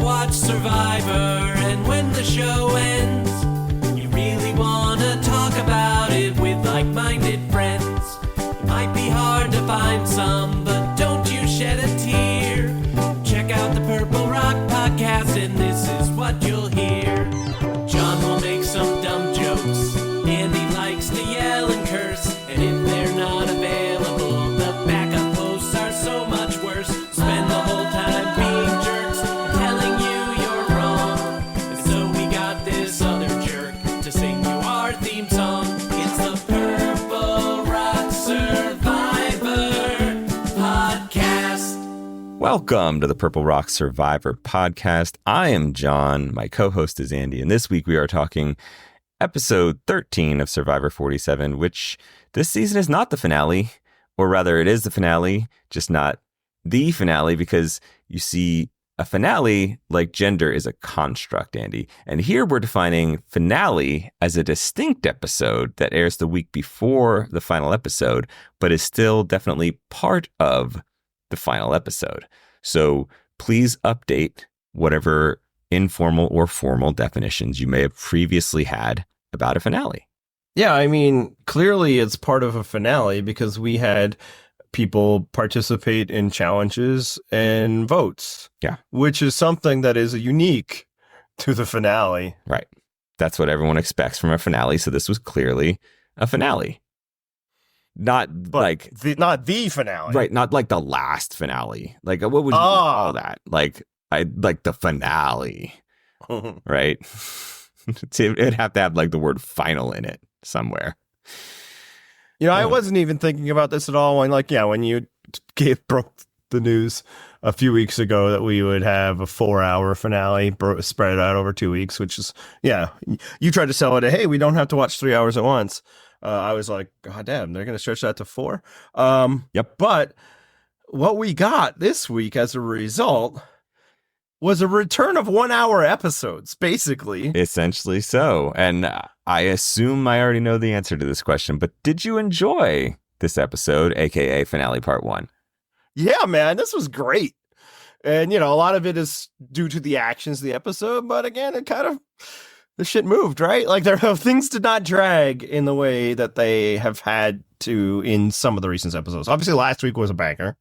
watch Survivor, and when the show ends, you really want to talk about it with like-minded friends. It might be hard to find some, but don't you shed a tear. Check out the Purple Rock Podcast, and this is what you'll hear. John will make some dumb jokes, Andy likes to yell and curse, and if they're not available, the backup hosts are so much worse. Spend the whole time being jerks, telling you you're wrong, and so we got this other jerk to sing you our theme song. It's the Purple Rock Survivor Podcast. Welcome to the Purple Rock Survivor Podcast. I am John. My co-host is Andy, and this week we are talking episode 13 of Survivor 47, which this season is not the finale, or rather it is the finale, just not the finale, because you see a finale like gender is a construct, Andy. And here we're defining finale as a distinct episode that airs the week before the final episode, but is still definitely part of the final episode. So please update whatever informal or formal definitions you may have previously had about a finale. Yeah, I mean, clearly it's part of a finale because we had people participate in challenges and votes. Yeah. Which is something that is unique to the finale. Right. That's what everyone expects from a finale. So this was clearly a finale. Not like the finale. Right. Not like the last finale. Like, what would you call that? Like the finale. Right. It'd have to have like the word final in it somewhere. You know, I wasn't even thinking about this at all when you broke the news a few weeks ago that we would have a 4-hour finale spread out over 2 weeks, which is, you tried to sell it. Hey, we don't have to watch 3 hours at once. I was like, God damn, they're going to stretch that to 4. Yep. But what we got this week as a result was a return of 1-hour episodes, basically. Essentially so. And I assume I already know the answer to this question, but did you enjoy this episode, aka finale part 1? Yeah, man, this was great. And, a lot of it is due to the actions of the episode, but again, the shit moved, right? Like, things did not drag in the way that they have had to in some of the recent episodes. Obviously, last week was a banger,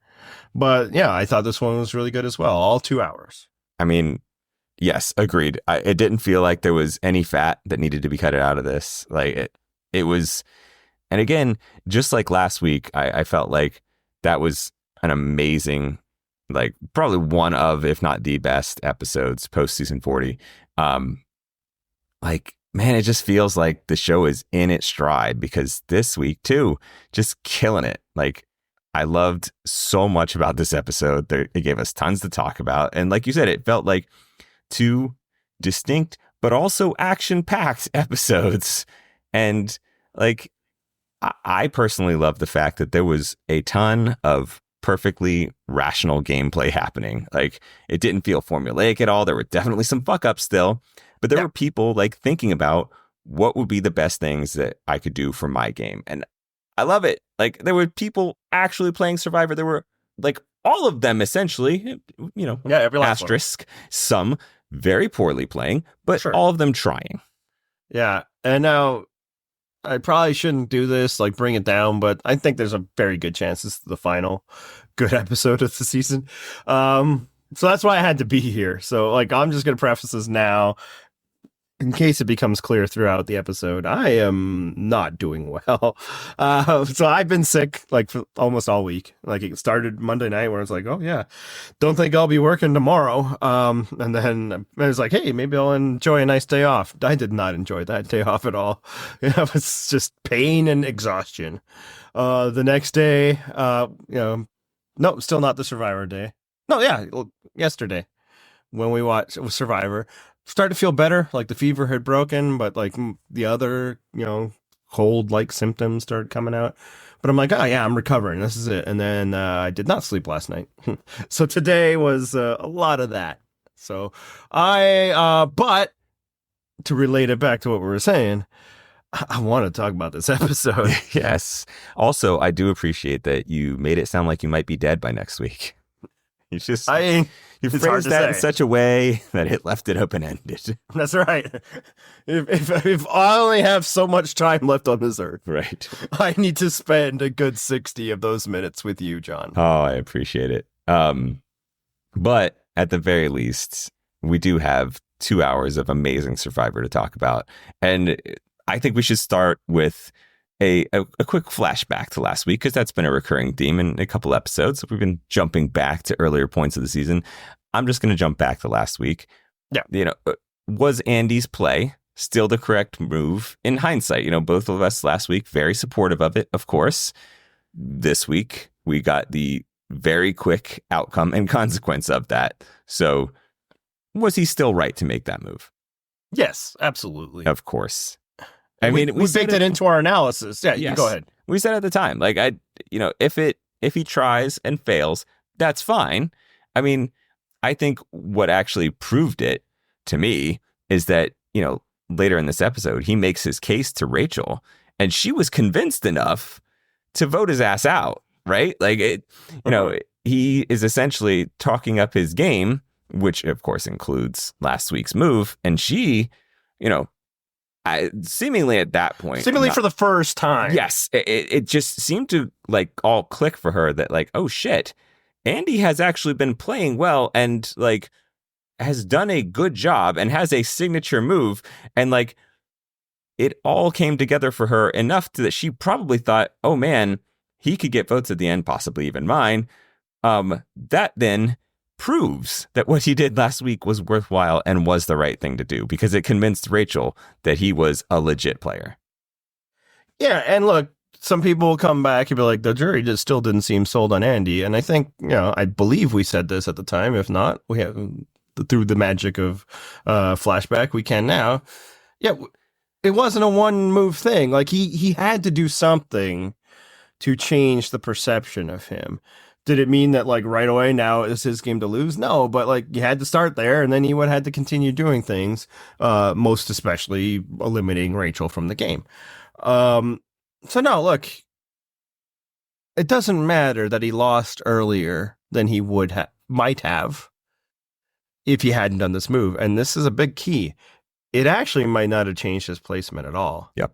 but yeah, I thought this one was really good as well. All 2 hours. I mean, yes, agreed. It didn't feel like there was any fat that needed to be cut out of this. Like it was, and again, just like last week, I felt like that was an amazing, like probably one of, if not the best episodes post season 40. Like, man, it just feels like the show is in its stride because this week too, just killing it. Like, I loved so much about this episode. It gave us tons to talk about. And like you said, it felt like 2 distinct, but also action-packed episodes. And like, I personally love the fact that there was a ton of perfectly rational gameplay happening. Like, it didn't feel formulaic at all. There were definitely some fuck-ups still, but there were people like thinking about what would be the best things that I could do for my game. And I love it. Like, there were people actually playing Survivor. There were like all of them essentially, every last asterisk, some very poorly playing, but sure, all of them trying. Yeah. And now I probably shouldn't do this, like bring it down, but I think there's a very good chance this is the final good episode of the season. So that's why I had to be here. So like, I'm just going to preface this now in case it becomes clear throughout the episode. I am not doing well. So I've been sick like for almost all week. Like, it started Monday night where I was like, oh yeah, don't think I'll be working tomorrow. And then I was like, hey, maybe I'll enjoy a nice day off. I did not enjoy that day off at all. It was just pain and exhaustion. The next day, no, still not the Survivor day. No, yeah, yesterday when we watched Survivor. Started to feel better, like the fever had broken, but like the other, cold-like symptoms started coming out. But I'm like, oh yeah, I'm recovering. This is it. And then I did not sleep last night. So today was a lot of that. So but to relate it back to what we were saying, I want to talk about this episode. Yes. Also, I do appreciate that you made it sound like you might be dead by next week. You just you phrased hard to that in say. such a way that it left it open-ended. That's right. If I only have so much time left on this earth, Right. I need to spend a good 60 of those minutes with you, John. Oh, I appreciate it. But at the very least, we do have 2 hours of amazing Survivor to talk about. And I think we should start with a quick flashback to last week, because that's been a recurring theme in a couple episodes. We've been jumping back to earlier points of the season. I'm just going to jump back to last week. Yeah. Was Andy's play still the correct move in hindsight? Both of us last week, very supportive of it, of course. This week, we got the very quick outcome and consequence of that. So was he still right to make that move? Yes, absolutely. Of course. We baked it into our analysis. Yeah, yes. Go ahead. We said at the time, like, if he tries and fails, that's fine. I mean, I think what actually proved it to me is that, later in this episode, he makes his case to Rachel, and she was convinced enough to vote his ass out, right? Like, he is essentially talking up his game, which of course includes last week's move, and she, seemingly at that point, for the first time. Yes, it just seemed to like all click for her that like, oh shit, Andy has actually been playing well and like has done a good job and has a signature move, and like it all came together for her enough that she probably thought, oh man, he could get votes at the end, possibly even mine. That then proves that what he did last week was worthwhile and was the right thing to do, because it convinced Rachel that he was a legit player. Yeah, and look, some people will come back and be like, the jury just still didn't seem sold on Andy. And I think, I believe we said this at the time. If not, we have, through the magic of flashback, we can now. Yeah, it wasn't a one move thing. Like he had to do something to change the perception of him. Did it mean that like right away now is his game to lose? No, but like you had to start there, and then he would have had to continue doing things, most especially eliminating Rachel from the game. So no, look, it doesn't matter that he lost earlier than he might have if he hadn't done this move. And this is a big key. It actually might not have changed his placement at all. Yep.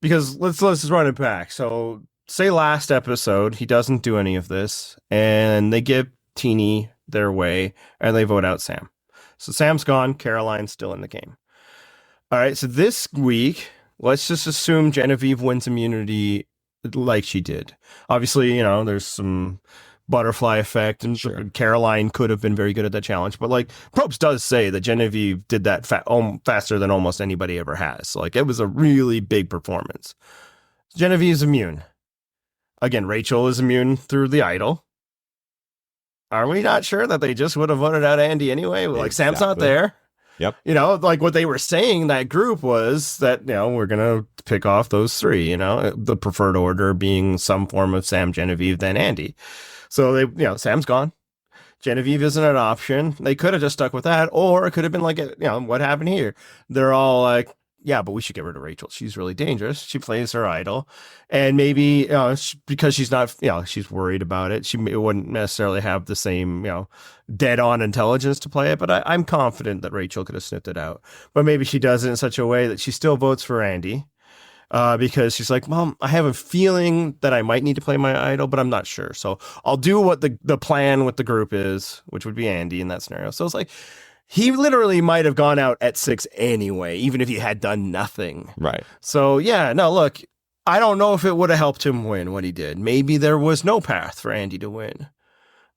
Because let's just run it back. So say last episode, he doesn't do any of this, and they give Teeny their way, and they vote out Sam. So Sam's gone. Caroline's still in the game. All right. So this week, let's just assume Genevieve wins immunity like she did. Obviously, there's some butterfly effect, and sure, Caroline could have been very good at that challenge. But like Probst does say that Genevieve did that faster than almost anybody ever has. So, like, it was a really big performance. Genevieve's immune. Again, Rachel is immune through the idol. Are we not sure that they just would have voted out Andy anyway? Like, exactly. Sam's not there. Yep. Like what they were saying, that group was that, we're going to pick off those three, the preferred order being some form of Sam, Genevieve, then Andy. So they, Sam's gone. Genevieve isn't an option. They could have just stuck with that, or it could have been like, what happened here? They're all like, yeah, but we should get rid of Rachel. She's really dangerous. She plays her idol. And maybe, because she's not, she's worried about it. She wouldn't necessarily have the same, dead on intelligence to play it. But I'm confident that Rachel could have sniffed it out. But maybe she does it in such a way that she still votes for Andy. Because she's like, Mom, I have a feeling that I might need to play my idol, but I'm not sure. So I'll do what the plan with the group is, which would be Andy in that scenario. So it's like, he literally might have gone out at 6 anyway, even if he had done nothing. Right. So, yeah, no, look, I don't know if it would have helped him win what he did. Maybe there was no path for Andy to win.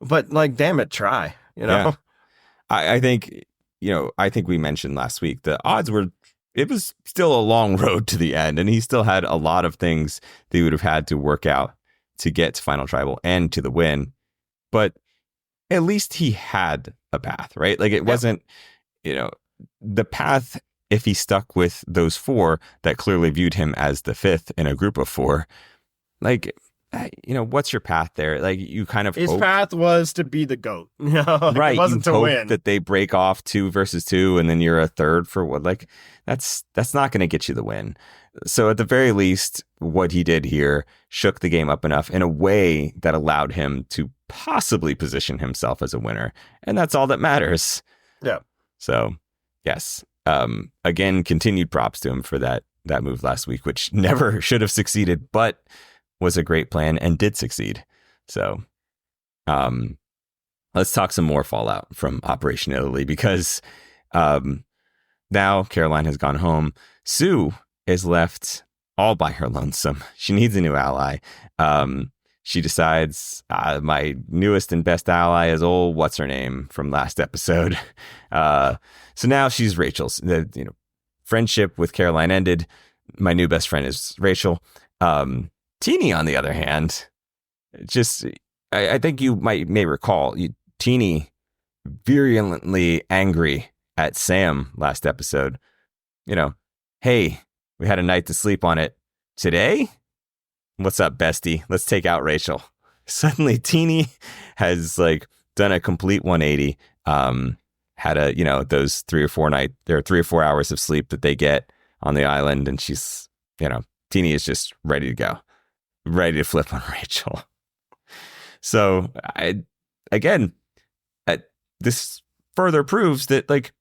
But, like, damn it, try, Yeah. I think, I think we mentioned last week, the odds were, it was still a long road to the end, and he still had a lot of things that he would have had to work out to get to Final Tribal and to the win. But at least he had a path, right? Like, it wasn't, the path, if he stuck with those 4 that clearly viewed him as the 5th in a group of 4, like, what's your path there? Like, you kind of his path was to be the GOAT. Right. It wasn't you to hope win. that they break off 2 versus 2, and then you're a third for what? Like, that's not going to get you the win. So at the very least, what he did here shook the game up enough in a way that allowed him to possibly position himself as a winner. And that's all that matters. Yeah. So, yes. Again, continued props to him for that move last week, which never should have succeeded, but was a great plan and did succeed. So, let's talk some more fallout from Operation Italy, because now Caroline has gone home. Sue is left all by her lonesome. She needs a new ally. She decides my newest and best ally is old what's her name from last episode. So now she's Rachel's. Friendship with Caroline ended. My new best friend is Rachel. Teeny, on the other hand, I think you may recall, Teeny virulently angry at Sam last episode. Hey, we had a night to sleep on it. Today? What's up, bestie? Let's take out Rachel. Suddenly, Teeny has done a complete 180. Had those 3 or 4 hours of sleep that they get on the island, and she's, Teeny is just ready to go, ready to flip on Rachel. So this further proves that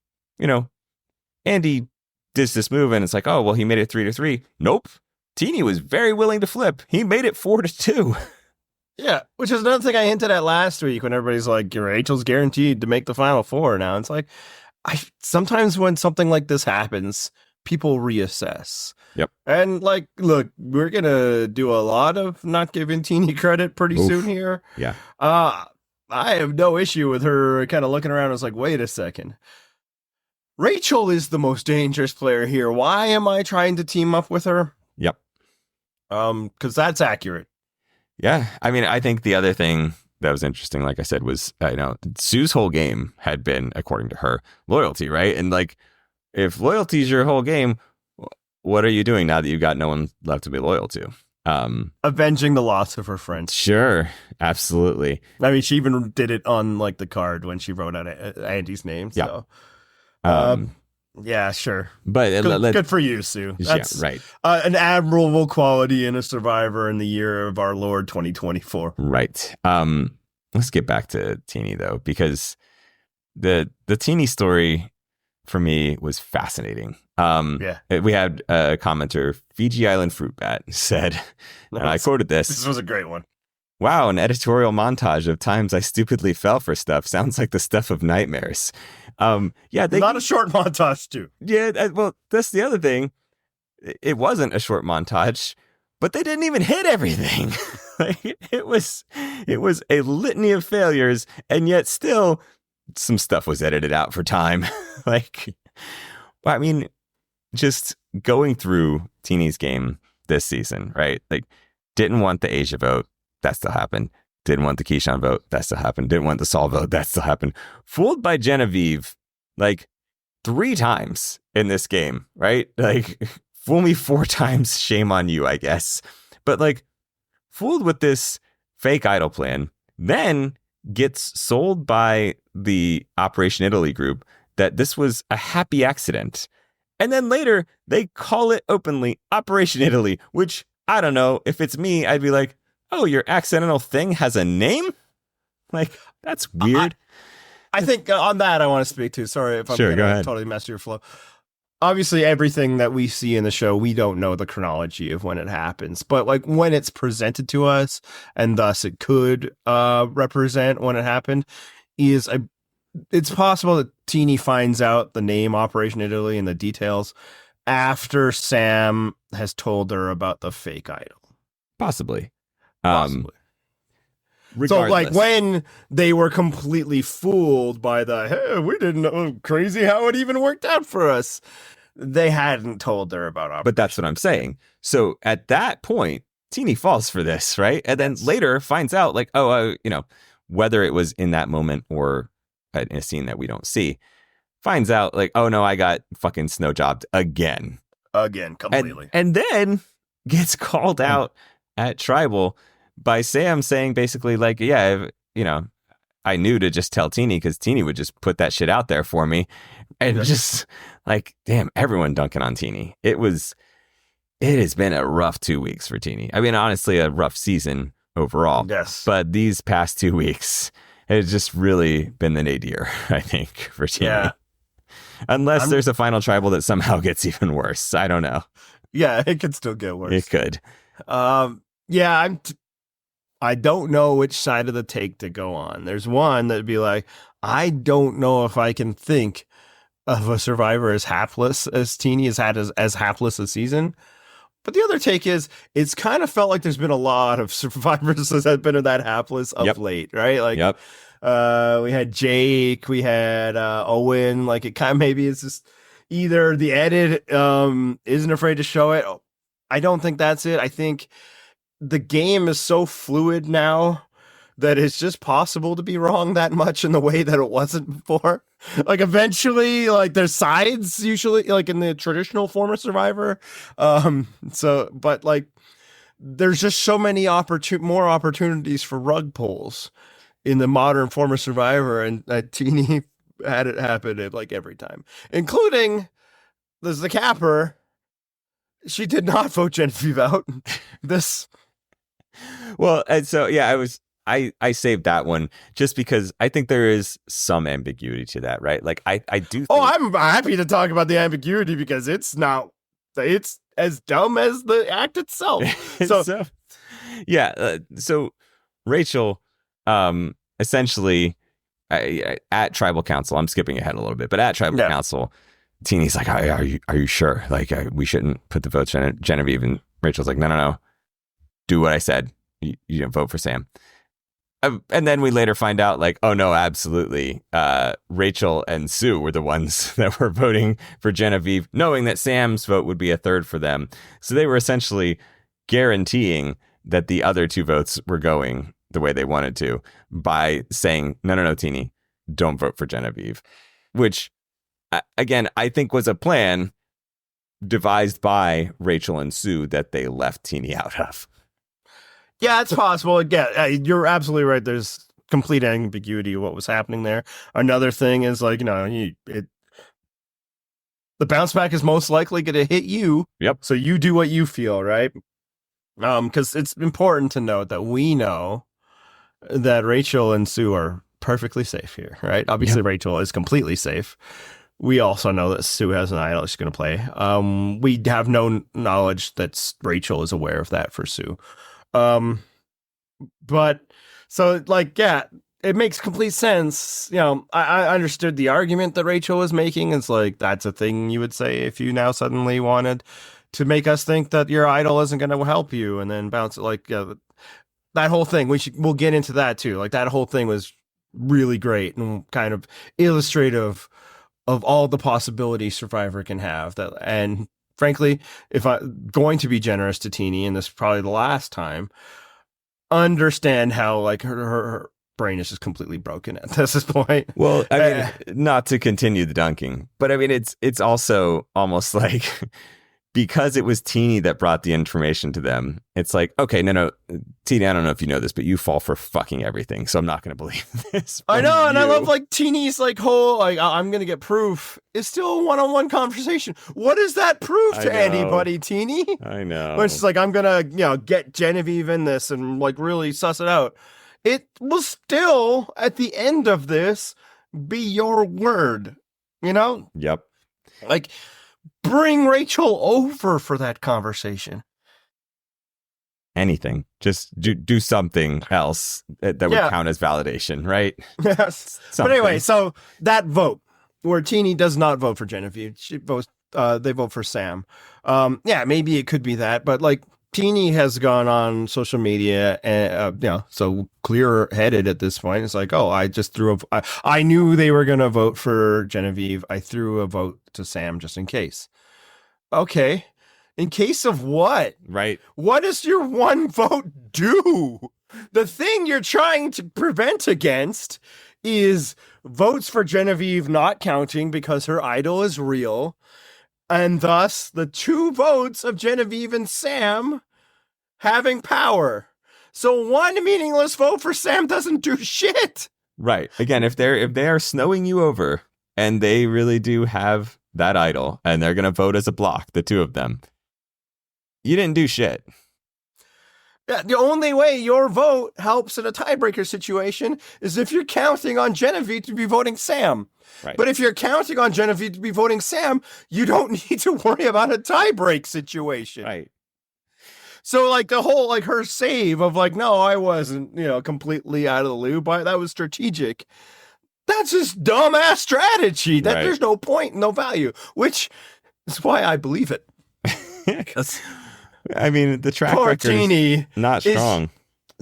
Andy does this move, and it's like, oh well, he made it 3-3. Nope. Teeny was very willing to flip. He made it 4-2. Yeah, which is another thing I hinted at last week when everybody's like, Rachel's guaranteed to make the final four now. It's like, sometimes when something like this happens, people reassess. Yep. And look, we're going to do a lot of not giving Teeny credit pretty soon here. Yeah. I have no issue with her kind of looking around and was like, wait a second. Rachel is the most dangerous player here. Why am I trying to team up with her? Yep. Because that's accurate. Yeah. I mean, I think the other thing that was interesting, like I said, was, Sue's whole game had been, according to her, loyalty, right? And if loyalty is your whole game, what are you doing now that you've got no one left to be loyal to? Avenging the loss of her friends. Sure. Absolutely. I mean, she even did it on the card when she wrote out Andy's name. So. Yeah. Yeah, sure. But good for you, Sue. That's right. An admirable quality in a survivor in the year of our Lord 2024. Right. Let's get back to Teeny though, because the Teeny story for me was fascinating. We had a commenter, Fiji Island Fruit Bat, said, and I quoted this. This was a great one. Wow, an editorial montage of times I stupidly fell for stuff. Sounds like the stuff of nightmares. Not a short montage, too. Yeah, well, that's the other thing. It wasn't a short montage, but they didn't even hit everything. It was a litany of failures, and yet still some stuff was edited out for time. Just going through Teeny's game this season, right? Didn't want the Asia vote. That still happened. Didn't want the Keyshawn vote. That still happened. Didn't want the Saul vote. That still happened. Fooled by Genevieve 3 times in this game, right? Fool me 4 times. Shame on you, I guess. But fooled with this fake idol plan, then gets sold by the Operation Italy group that this was a happy accident. And then later they call it openly Operation Italy, which I don't know. If it's me, I'd be like, oh, your accidental thing has a name? That's weird. I think on that I want to speak to. Sorry if I'm go ahead. Totally mess your flow. Obviously, everything that we see in the show, we don't know the chronology of when it happens. But when it's presented to us, and thus it could represent when it happened, it's possible that Teeny finds out the name Operation Italy and the details after Sam has told her about the fake idol. Possibly. So when they were completely fooled by hey, we didn't know, crazy how it even worked out for us. They hadn't told her about Operation. But that's what I'm saying. So at that point, Teeny falls for this, right? And then later finds out whether it was in that moment or in a scene that we don't see, finds out oh no, I got fucking snow jobbed again, completely. And then gets called out at Tribal by Sam saying basically I knew to just tell Teeny because Teeny would just put that shit out there for me. And just damn, everyone dunking on Teeny. It has been a rough 2 weeks for Teeny. I mean, honestly, a rough season, overall. Yes. But these past 2 weeks, it's just really been the nadir, I think, for Teeny. Yeah. Unless there's a final tribal that somehow gets even worse. I don't know. Yeah, it could still get worse. It could. Yeah, I don't know which side of the take to go on. There's one that'd be like, I don't know if I can think of a survivor as hapless as Teeny has had as hapless a season. But the other take is, it's kind of felt like there's been a lot of survivors that have been that hapless of late, right? Like, we had Jake, we had Owen. Like, it kind of maybe it's just either the edit isn't afraid to show it. I don't think that's it. I think the game is so fluid now that it's just possible to be wrong that much in the way that it wasn't before. Like, eventually, like, there's sides usually, like in the traditional form of Survivor. But like, there's just so many more opportunities for rug pulls in the modern form of Survivor, and Teeny had it happen at like every time, including there's the capper. She did not vote Genevieve out. Well, and so I saved that one just because I think there is some ambiguity to that, right? Like I do. I'm happy to talk about the ambiguity because it's as dumb as the act itself. So Rachel, essentially, at Tribal Council, I'm skipping ahead a little bit, but at Tribal Council, Teeny's like, are you sure? Like, we shouldn't put the votes in Genevieve, and Rachel's like, no, do what I said. You don't vote for Sam. And then we later find out, like, oh no, absolutely. Rachel and Sue were the ones that were voting for Genevieve, knowing that Sam's vote would be a third for them. So they were essentially guaranteeing that the other two votes were going the way they wanted to by saying, no, Teeny, don't vote for Genevieve. Which, again, I think was a plan devised by Rachel and Sue that they left Teeny out of. Yeah, it's possible. Yeah, you're absolutely right. There's complete ambiguity of what was happening there. Another thing is, like, the bounce back is most likely going to hit you. Yep. So you do what you feel, right? Because it's important to note that we know that Rachel and Sue are perfectly safe here, right? Obviously, Rachel is completely safe. We also know that Sue has an idol she's going to play. We have no knowledge that Rachel is aware of that for Sue. But so, like, yeah, it makes complete sense. I understood the argument that Rachel was making. It's like, that's a thing you would say if you now suddenly wanted to make us think that your idol isn't going to help you, and then bounce it. Like, that whole thing. We'll get into that too. Like, that whole thing was really great and kind of illustrative of all the possibilities Survivor can have. And frankly, if I'm going to be generous to Teeny, and this is probably the last time, understand how, like, her brain is just completely broken at this point. Well, I mean, not to continue the dunking, but I mean, it's also almost like, because it was Teeny that brought the information to them, it's like, okay, no, Teeny, I don't know if you know this, but you fall for fucking everything, so I'm not going to believe this. I know, and I love, like, Teeny's, like, whole, like, I'm going to get proof. It's still a one-on-one conversation. What does that prove to anybody, Teeny? I know. When it's like, I'm going to, get Genevieve in this and, like, really suss it out. It will still, at the end of this, be your word, Yep. Like, bring Rachel over for that conversation. Anything. Just do something else that would count as validation, right? Yes. But anyway, so that vote where Teeny does not vote for Genevieve, she votes. They vote for Sam. Maybe it could be that, but, like, Teeny has gone on social media and so clear-headed at this point. It's like, oh, I just threw I knew they were going to vote for Genevieve. I threw a vote to Sam just in case. Okay. In case of what? Right. What does your one vote do? The thing you're trying to prevent against is votes for Genevieve not counting because her idol is real, and thus the 2 votes of Genevieve and Sam having power. So one meaningless vote for Sam doesn't do shit. Right. Again, if they are snowing you over and they really do have that idol and they're going to vote as a block, the 2 of them, you didn't do shit. Yeah, the only way your vote helps in a tiebreaker situation is if you're counting on Genevieve to be voting Sam. Right. But if you're counting on Genevieve to be voting Sam, you don't need to worry about a tiebreak situation. Right. So like the whole like her save of like, no, I wasn't, completely out of the loop. That was strategic. That's just dumbass strategy. That There's no point, no value, which is why I believe it. I mean, the track record is not strong.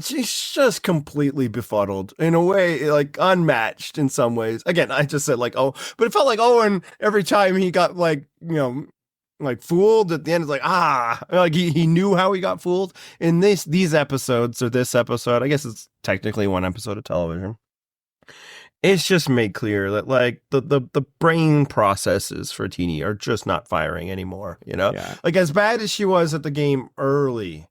She's just completely befuddled in a way, like unmatched in some ways. Again, I just said like, oh, but it felt like Owen every time he got like, like fooled at the end. It's like, like he knew how he got fooled in these episodes or this episode. I guess it's technically one episode of television. It's just made clear that like the brain processes for Teeny are just not firing anymore. Yeah. Like as bad as she was at the game early,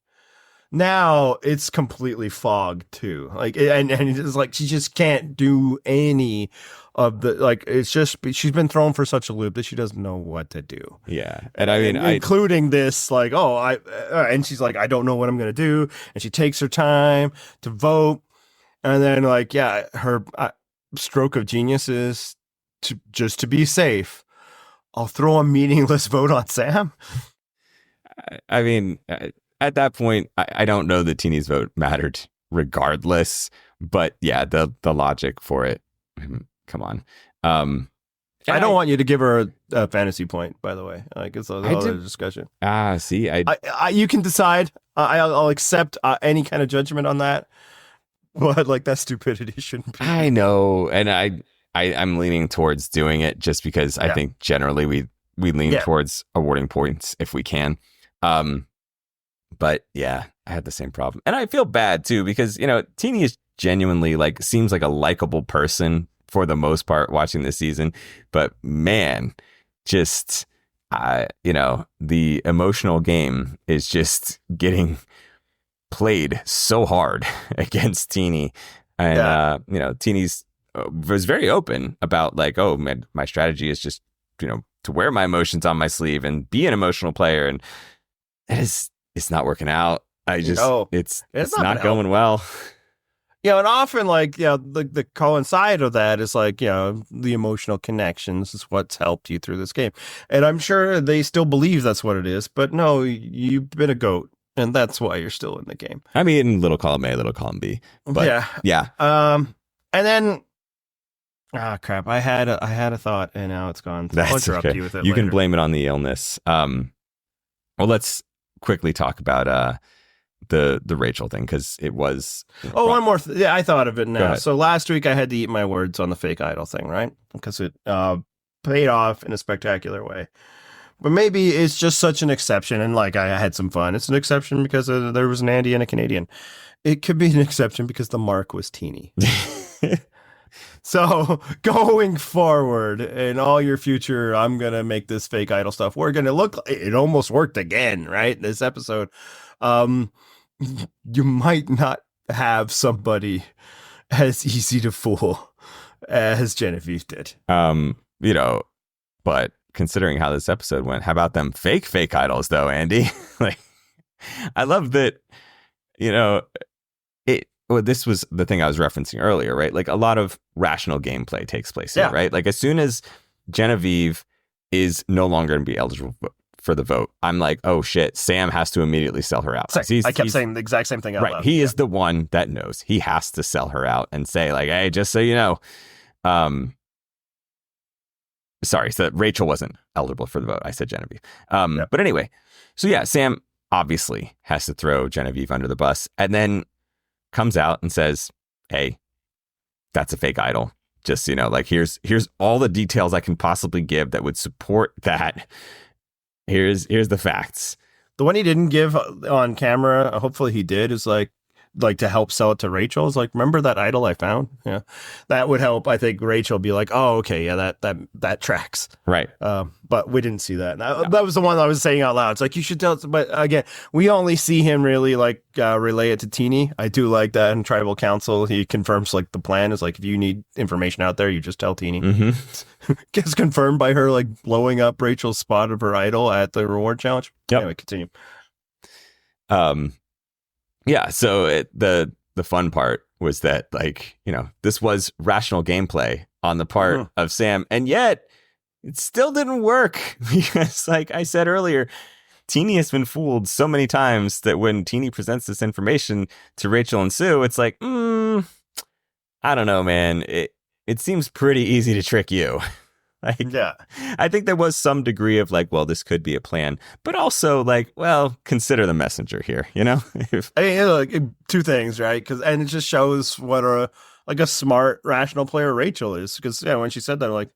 now it's completely fogged too. Like and it's like she just can't do any of the like. It's just she's been thrown for such a loop that she doesn't know what to do. Yeah, and I mean, including this like and she's like, I don't know what I'm gonna do, and she takes her time to vote, and then like her. Stroke of genius is to be safe, I'll throw a meaningless vote on Sam. I mean, at that point, I don't know that Teeny's vote mattered regardless, but yeah, the logic for it. Come on. I don't want you to give her a fantasy point, by the way. Like it's another discussion. See, you can decide. I'll accept any kind of judgment on that. But like that stupidity shouldn't be. I know, and I'm leaning towards doing it just because I think generally we lean towards awarding points if we can. But yeah, I had the same problem, and I feel bad too because Teeny is genuinely like seems like a likable person for the most part watching this season, but man, just the emotional game is just getting played so hard against Teeny, and Teeny's was very open about like, oh man, my strategy is just to wear my emotions on my sleeve and be an emotional player, and it's not working out. It's not going well. And often like the coincide of that is like the emotional connections is what's helped you through this game, and I'm sure they still believe that's what it is, but no, you've been a goat. And that's why you're still in the game. I mean, little column A, little column B. But yeah. And then, crap! I had a thought, and now it's gone. That's I'll interrupt okay. you with it. You later. can blame it on the illness. Well, let's quickly talk about the Rachel thing because it was. One more. I thought of it now. So last week I had to eat my words on the fake idol thing, right? Because it paid off in a spectacular way. But maybe it's just such an exception, and like I had some fun. It's an exception because there was an Andy and a Canadian. It could be an exception because the mark was Teeny. So going forward in all your future, I'm gonna make this fake idol stuff. We're gonna look. It almost worked again, right? This episode, you might not have somebody as easy to fool as Genevieve did. But considering how this episode went, how about them fake idols though, Andy? Like, I love that, this was the thing I was referencing earlier, right? Like a lot of rational gameplay takes place here, right? Like as soon as Genevieve is no longer going to be eligible for the vote, I'm like, oh shit, Sam has to immediately sell her out. I kept saying the exact same thing out loud. He is the one that knows. He has to sell her out and say like, hey, just so you know, sorry, so Rachel wasn't eligible for the vote. I said Genevieve. But anyway, so yeah, Sam obviously has to throw Genevieve under the bus and then comes out and says, hey, that's a fake idol. Just, like here's all the details I can possibly give that would support that. Here's the facts. The one he didn't give on camera, hopefully he did, is like to help sell it to Rachel. Is like, remember that idol I found? Yeah, that would help. I think Rachel be like, oh, okay, yeah, that tracks. Right. But we didn't see that. That was the one I was saying out loud. It's like, you should tell. But again, we only see him really like relay it to Teeny. I do like that in Tribal Council. He confirms like the plan is like, if you need information out there, you just tell Teeny. Mm-hmm. Gets confirmed by her like blowing up Rachel's spot of her idol at the reward challenge. Yep. Anyway, continue. Yeah. So the fun part was that, like, this was rational gameplay on the part of Sam, and yet it still didn't work because, like I said earlier, Teeny has been fooled so many times that when Teeny presents this information to Rachel and Sue, it's like, I don't know, man. It seems pretty easy to trick you. Like, Yeah. I think there was some degree of like, well, this could be a plan, but also like, well, consider the messenger here, I mean, like, two things, right? And it just shows what a smart, rational player Rachel is. Because when she said that, I'm like,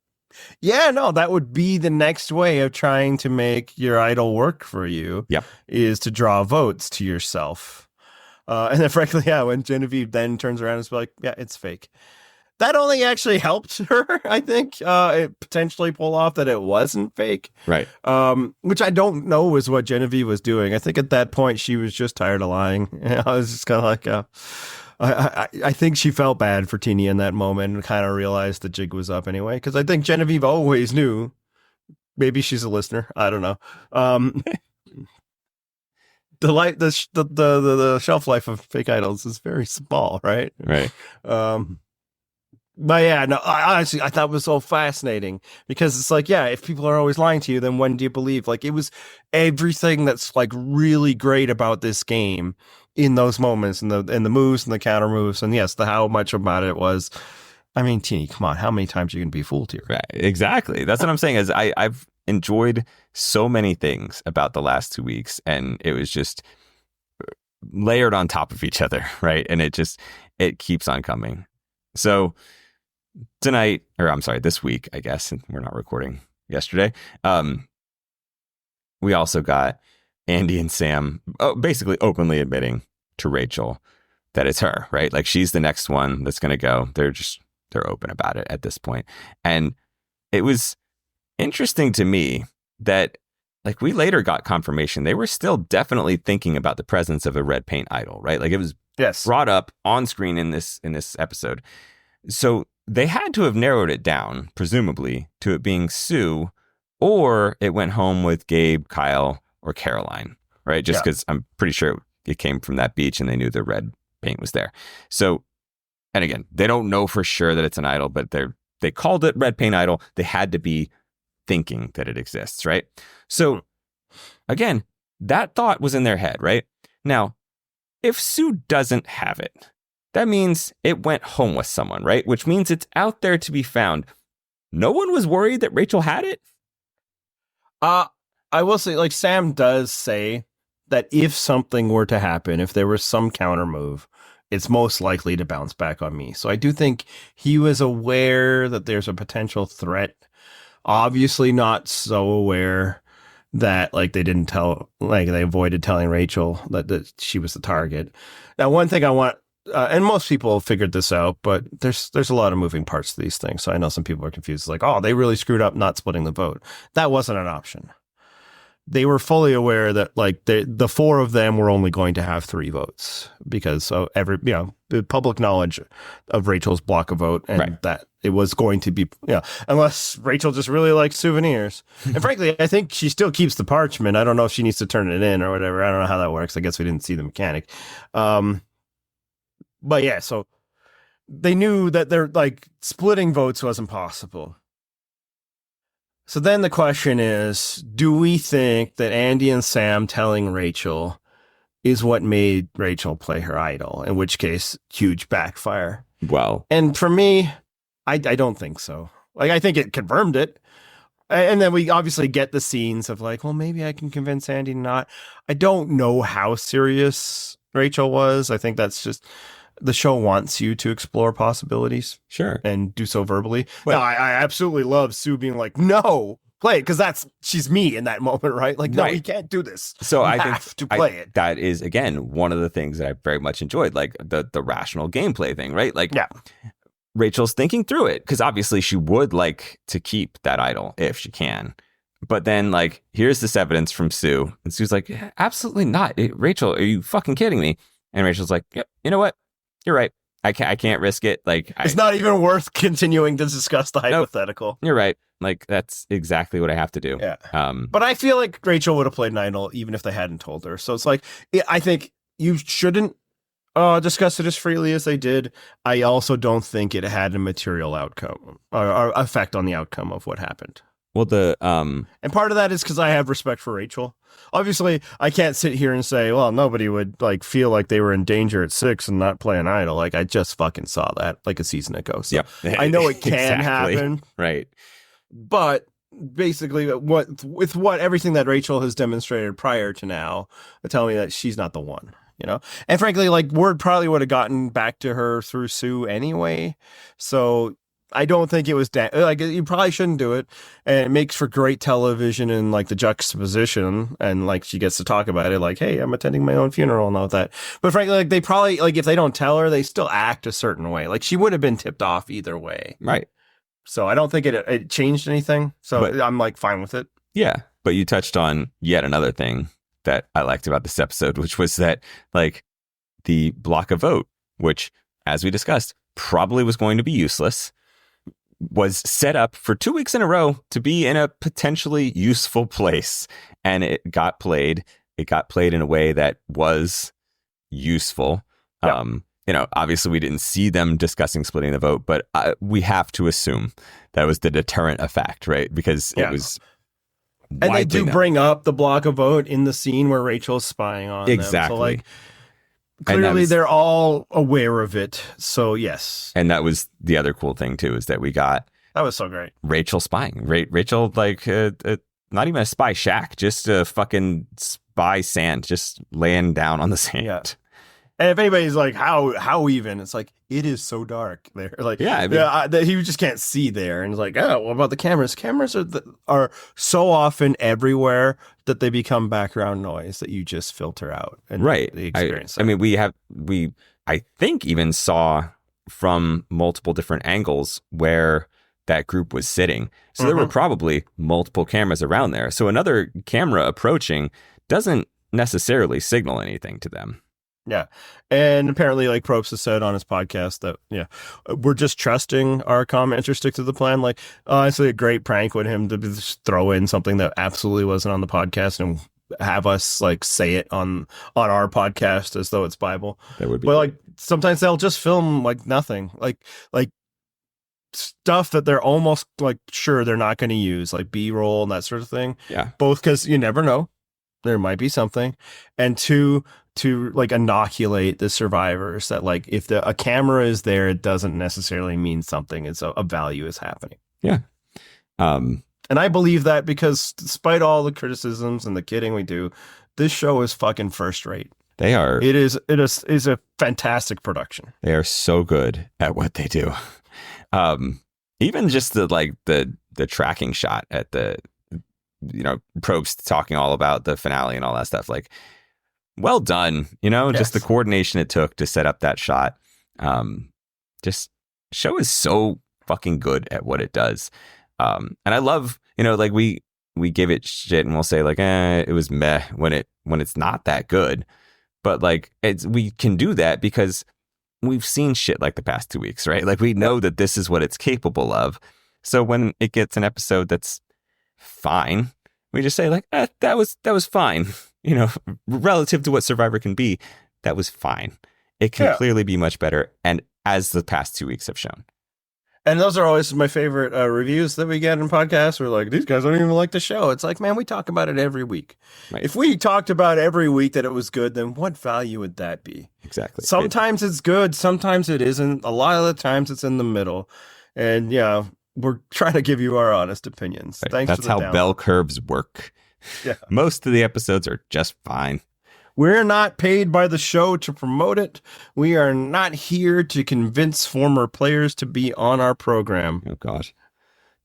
yeah, no, that would be the next way of trying to make your idol work for you. Yep. Is to draw votes to yourself. And then, frankly, when Genevieve then turns around and is like, yeah, it's fake. That only actually helped her, I think, it potentially pull off that it wasn't fake. Right. Which I don't know was what Genevieve was doing. I think at that point she was just tired of lying. I was just kind of like, I think she felt bad for Teeny in that moment and kind of realized the jig was up anyway. Because I think Genevieve always knew. Maybe she's a listener. I don't know. The shelf life of fake idols is very small, right? Right. But yeah, no, I thought it was so fascinating because it's like, if people are always lying to you, then when do you believe? Like, it was everything that's like really great about this game in those moments, and the moves and the counter moves, and yes, how much about it was. I mean, Teeny, come on, how many times are you gonna be fooled here? Right, exactly. That's what I'm saying. Is I've enjoyed so many things about the last 2 weeks, and it was just layered on top of each other, right? And it keeps on coming. So this week, I guess, and we're not recording yesterday. We also got Andy and Sam basically openly admitting to Rachel that it's her, right? Like, she's the next one that's going to go. They're open about it at this point. And it was interesting to me that, like, we later got confirmation they were still definitely thinking about the presence of a red paint idol, right? Like, it was brought up on screen in this episode. So they had to have narrowed it down, presumably, to it being Sue, or it went home with Gabe, Kyle, or Caroline, right? Just because I'm pretty sure it came from that beach and they knew the red paint was there. So, and again, they don't know for sure that it's an idol, but they called it red paint idol. They had to be thinking that it exists, right? So, again, that thought was in their head, right? Now, if Sue doesn't have it, that means it went home with someone, right? Which means it's out there to be found. No one was worried that Rachel had it? I will say, like, Sam does say that if something were to happen, if there was some counter move, it's most likely to bounce back on me. So I do think he was aware that there's a potential threat. Obviously not so aware that, like, they avoided telling Rachel that she was the target. Now, one thing I want, and most people have figured this out, but there's a lot of moving parts to these things. So I know some people are confused, like, oh, they really screwed up not splitting the vote. That wasn't an option. They were fully aware that, like, the four of them were only going to have 3 votes because of the public knowledge of Rachel's block of vote, and that it was going to be, unless Rachel just really likes souvenirs. And frankly, I think she still keeps the parchment. I don't know if she needs to turn it in or whatever. I don't know how that works. I guess we didn't see the mechanic. But yeah, so they knew that they're, like, splitting votes wasn't possible. So then the question is, do we think that Andy and Sam telling Rachel is what made Rachel play her idol? In which case, huge backfire. Well, and for me, I don't think so. Like, I think it confirmed it. And then we obviously get the scenes of, like, well, maybe I can convince Andy not. I don't know how serious Rachel was. I think that's just, the show wants you to explore possibilities. Sure. And do so verbally. Well, I absolutely love Sue being like, no, play it. Because she's me in that moment, right? Like, no, you can't do this. So I have to play it. That is, again, one of the things that I very much enjoyed, like the rational gameplay thing, right? Like, Rachel's thinking through it because obviously she would like to keep that idol if she can. But then, like, here's this evidence from Sue. And Sue's like, absolutely not. Rachel, are you fucking kidding me? And Rachel's like, yep, you know what? You're right. I can't risk it. Like, it's not even worth continuing to discuss the hypothetical. Nope, you're right. Like, that's exactly what I have to do. Yeah. But I feel like Rachel would have played an idol even if they hadn't told her. So it's like, I think you shouldn't discuss it as freely as they did. I also don't think it had a material outcome or effect on the outcome of what happened. Well, and part of that is because I have respect for Rachel. Obviously, I can't sit here and say, well, nobody would like feel like they were in danger at 6 and not play an idol. Like I just fucking saw that like a season ago. So I know it can happen. Right. But basically with everything that Rachel has demonstrated prior to now, they tell me that she's not the one, you know? And frankly, like word probably would have gotten back to her through Sue anyway. So I don't think it was like you probably shouldn't do it, and it makes for great television and like the juxtaposition, and like she gets to talk about it, like, hey, I'm attending my own funeral and all that. But frankly, like they probably like if they don't tell her, they still act a certain way. Like she would have been tipped off either way, right? So I don't think it changed anything. So but, I'm like fine with it. Yeah, but you touched on yet another thing that I liked about this episode, which was that like the block a vote, which as we discussed probably was going to be useless, was set up for 2 weeks in a row to be in a potentially useful place. And it got played. It got played in a way that was useful. Yeah. You know, obviously we didn't see them discussing splitting the vote, but we have to assume that was the deterrent effect, right? Because it was and they do bring up the block a vote in the scene where Rachel's spying on them. Exactly. So like, clearly, they're all aware of it. So, yes. And that was the other cool thing, too, is that we got... That was so great. Rachel spying. Rachel, like, not even a spy shack, just a fucking spy sand, just laying down on the sand. Yeah. And if anybody's like, how even? It's like, it is so dark there. Like, he just can't see there. And it's like, oh, what about the cameras? Cameras are so often everywhere that they become background noise that you just filter out. And right. The experience. I mean, we I think even saw from multiple different angles where that group was sitting. So there were probably multiple cameras around there. So another camera approaching doesn't necessarily signal anything to them. Yeah. And apparently, like Probst has said on his podcast that, we're just trusting our commenters stick to the plan. Like, honestly, a great prank with him to just throw in something that absolutely wasn't on the podcast and have us like say it on our podcast as though it's Bible. That would be. But like sometimes they'll just film like nothing, like stuff that they're almost like sure they're not going to use, like B-roll and that sort of thing. Yeah. Both because you never know. There might be something. And two, to like inoculate the survivors that like if a camera is there, it doesn't necessarily mean something is a value is happening. Yeah. And I believe that because despite all the criticisms and the kidding we do, this show is fucking first rate. They are. It is a fantastic production. They are so good at what they do. Even just the tracking shot at the, Probst talking all about the finale and all that stuff. Like, well done, just the coordination it took to set up that shot. Just show is so fucking good at what it does. And I love, like we give it shit and we'll say like, it was meh when it's not that good. But like we can do that because we've seen shit like the past 2 weeks, right? Like we know that this is what it's capable of. So when it gets an episode that's fine, we just say like, that was fine. Relative to what Survivor can be, that was fine. It can clearly be much better. And as the past 2 weeks have shown. And those are always my favorite reviews that we get in podcasts. We're like, these guys don't even like the show. It's like, man, we talk about it every week. Right. If we talked about every week that it was good, then what value would that be? Exactly. Sometimes it's good. Sometimes it isn't. A lot of the times it's in the middle. And we're trying to give you our honest opinions. Right. Thanks. That's how bell curves work. Yeah. Most of the episodes are just fine. We're not paid by the show to promote it. We are not here to convince former players to be on our program. Oh, gosh.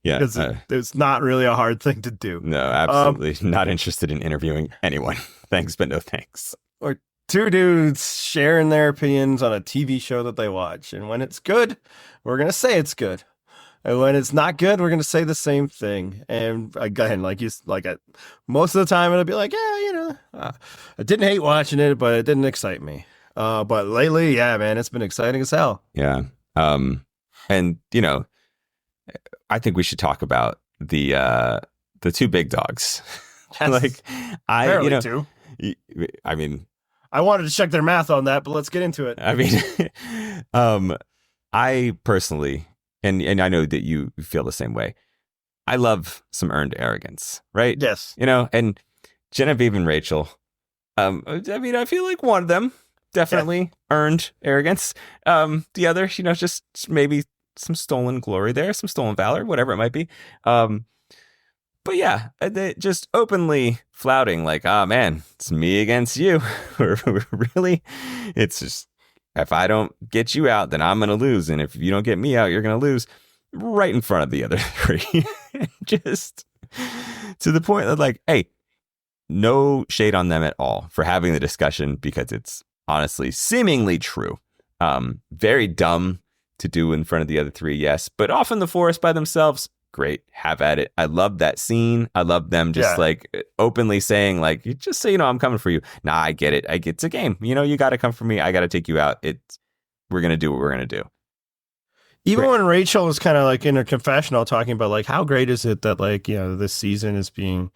Yeah. Because it's not really a hard thing to do. No, absolutely. Not interested in interviewing anyone. Thanks, but no thanks. Or two dudes sharing their opinions on a TV show that they watch. And when it's good, we're going to say it's good. And when it's not good, we're going to say the same thing. And again, most of the time, it'll be like, I didn't hate watching it, but it didn't excite me. But lately, man, it's been exciting as hell. Yeah. And, I think we should talk about the two big dogs. Yes. Two. I mean, I wanted to check their math on that, but let's get into it. I mean, I personally, and I know that you feel the same way. I love some earned arrogance, right? Yes. And Genevieve and Rachel. I mean, I feel like one of them definitely earned arrogance. The other, just maybe some stolen glory there, some stolen valor, whatever it might be. But yeah, they just openly flouting like, oh man, it's me against you. Really? It's just, if I don't get you out, then I'm going to lose. And if you don't get me out, you're going to lose right in front of the other three. Just to the point that like, hey, no shade on them at all for having the discussion because it's honestly seemingly true. Very dumb to do in front of the other three, yes. But off in the forest by themselves, great, have at it. I love that scene. I love them just like openly saying like, just so you know, I'm coming for you. Nah, I get it. It's a game. You got to come for me. I got to take you out. We're going to do what we're going to do. Even when Rachel was kind of like in her confessional talking about like, how great is it that like, this season is being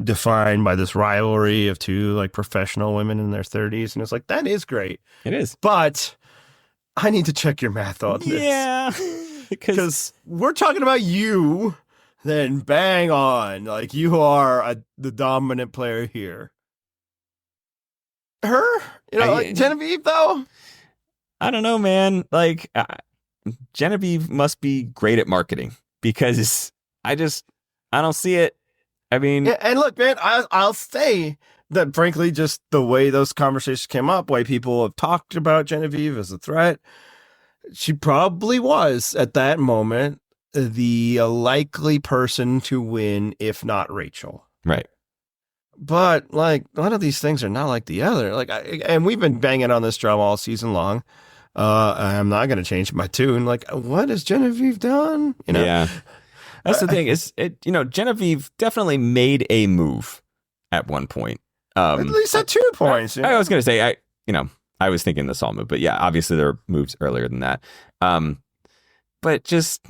defined by this rivalry of two like professional women in their 30s. And it's like, that is great. It is. But I need to check your math on this. Yeah. Because we're talking about you, then bang on. Like, you are the dominant player here. Her? Like Genevieve, though? I don't know, man. Like, Genevieve must be great at marketing because I don't see it. I mean... Yeah, and look, man, I'll say that, frankly, just the way those conversations came up, way people have talked about Genevieve as a threat, she probably was at that moment the likely person to win, if not Rachel. Right. But like one of these things are not like the other. Like, and we've been banging on this drum all season long. I'm not going to change my tune. Like, what has Genevieve done? Yeah. That's the thing. Genevieve definitely made a move at one point. At least at 2 points. I was going to say, I was thinking the Saul move, but yeah, obviously there were moves earlier than that. But just,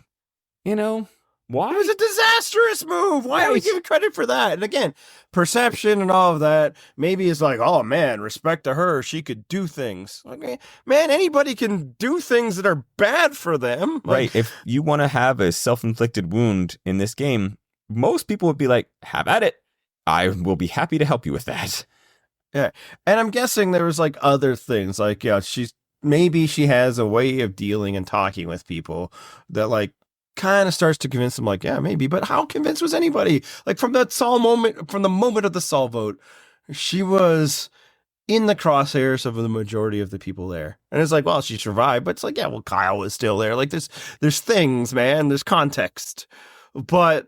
why? It was a disastrous move. Why are we giving credit for that? And again, perception and all of that, maybe it's like, oh man, respect to her. She could do things. Okay, man, anybody can do things that are bad for them. Like, right. If you want to have a self-inflicted wound in this game, most people would be like, have at it. I will be happy to help you with that. Yeah. And I'm guessing there was like other things like, maybe she has a way of dealing and talking with people that like kind of starts to convince them like, yeah, maybe, but how convinced was anybody? Like from the moment of the Saul vote, she was in the crosshairs of the majority of the people there. And it's like, well, she survived, but it's like, yeah, well, Kyle was still there. Like there's things, man, there's context, but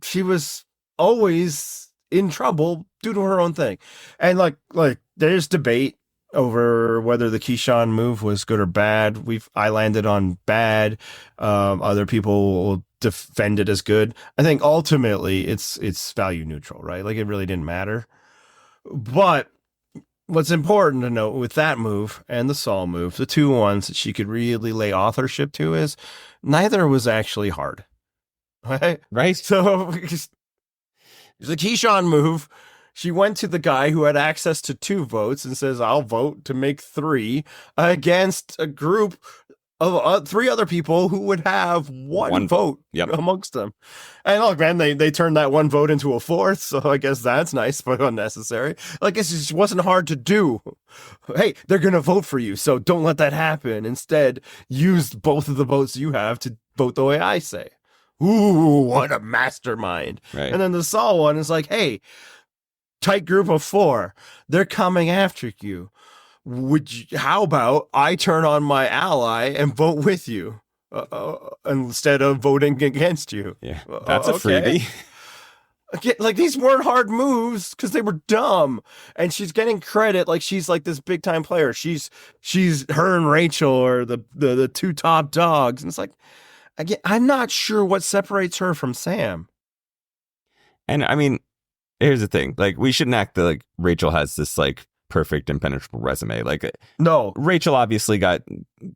she was always in trouble due to her own thing. And like there's debate over whether the Keyshawn move was good or bad. I landed on bad. Other people will defend it as good. I think ultimately it's value neutral, right? Like it really didn't matter. But what's important to note with that move and the Saul move, the two ones that she could really lay authorship to, is neither was actually hard. Right? So the Keyshawn move, she went to the guy who had access to 2 votes and says, I'll vote to make 3 against a group of 3 other people who would have one vote amongst them. And look, man, they turned that 1 vote into a 4th. So I guess that's nice, but unnecessary. Like, it just wasn't hard to do. Hey, they're going to vote for you. So don't let that happen. Instead, use both of the votes you have to vote the way I say. Ooh, what a mastermind. Right. And then the Saul one is like, hey, tight group of 4, they're coming after you. How about I turn on my ally and vote with you instead of voting against you? Yeah, that's a freebie. Again, like, these weren't hard moves because they were dumb, and she's getting credit like she's like this big time player. She's her and Rachel are the 2 top dogs, and it's like, again, I'm not sure what separates her from Sam. And I mean, here's the thing: like, we shouldn't act like Rachel has this like perfect impenetrable resume. Like, no, Rachel obviously got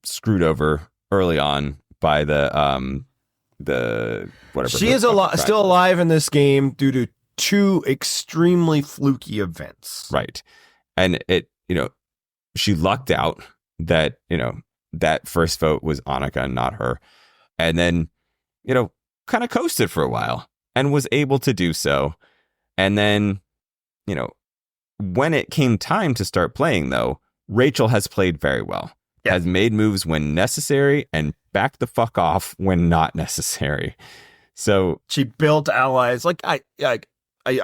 screwed over early on by the whatever. She is still alive in this game due to 2 extremely fluky events. Right. And she lucked out that, that first vote was Annika and not her. And then, kind of coasted for a while and was able to do so. And then, when it came time to start playing, though, Rachel has played very well, has made moves when necessary and backed the fuck off when not necessary. So she built allies. Like I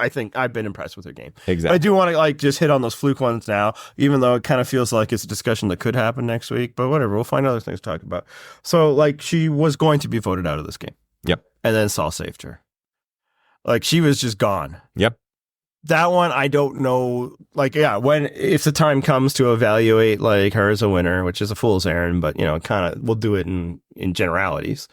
think I've been impressed with her game. Exactly. I do want to just hit on those fluke ones now, even though it kind of feels like it's a discussion that could happen next week. But whatever, we'll find other things to talk about. So she was going to be voted out of this game. Yep. And then Saul saved her. She was just gone. Yep. That one, I don't know. If the time comes to evaluate her as a winner, which is a fool's errand, but kind of we'll do it in generalities.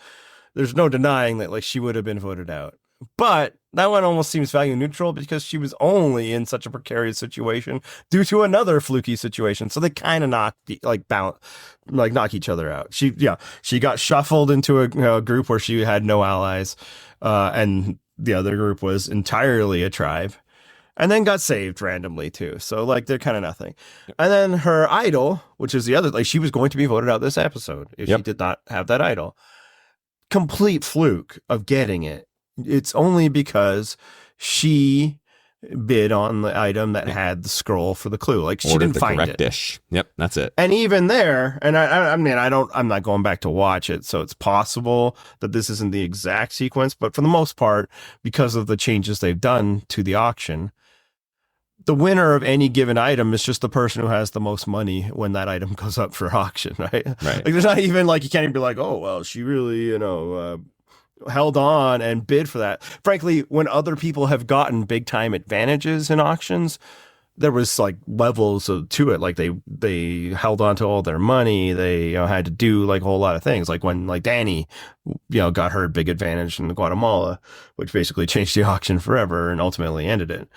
There's no denying that she would have been voted out. But that one almost seems value neutral because she was only in such a precarious situation due to another fluky situation. So they kind of knock each other out. She got shuffled into a group where she had no allies, and the other group was entirely a tribe, and then got saved randomly too. So they're kind of nothing. And then her idol, which is the other, she was going to be voted out this episode if she did not have that idol. Complete fluke of getting it. It's only because she bid on the item that had the scroll for the clue. She ordered didn't find correct it. Dish. Yep, that's it. And even there, and I'm not going back to watch it, so it's possible that this isn't the exact sequence, but for the most part, because of the changes they've done to the auction, the winner of any given item is just the person who has the most money when that item goes up for auction, right? Right. There's not even you can't even be oh, well, she really, held on and bid for that. Frankly, when other people have gotten big time advantages in auctions, there was levels to it. They held on to all their money. They had to do a whole lot of things. When Danny, got her big advantage in Guatemala, which basically changed the auction forever and ultimately ended it.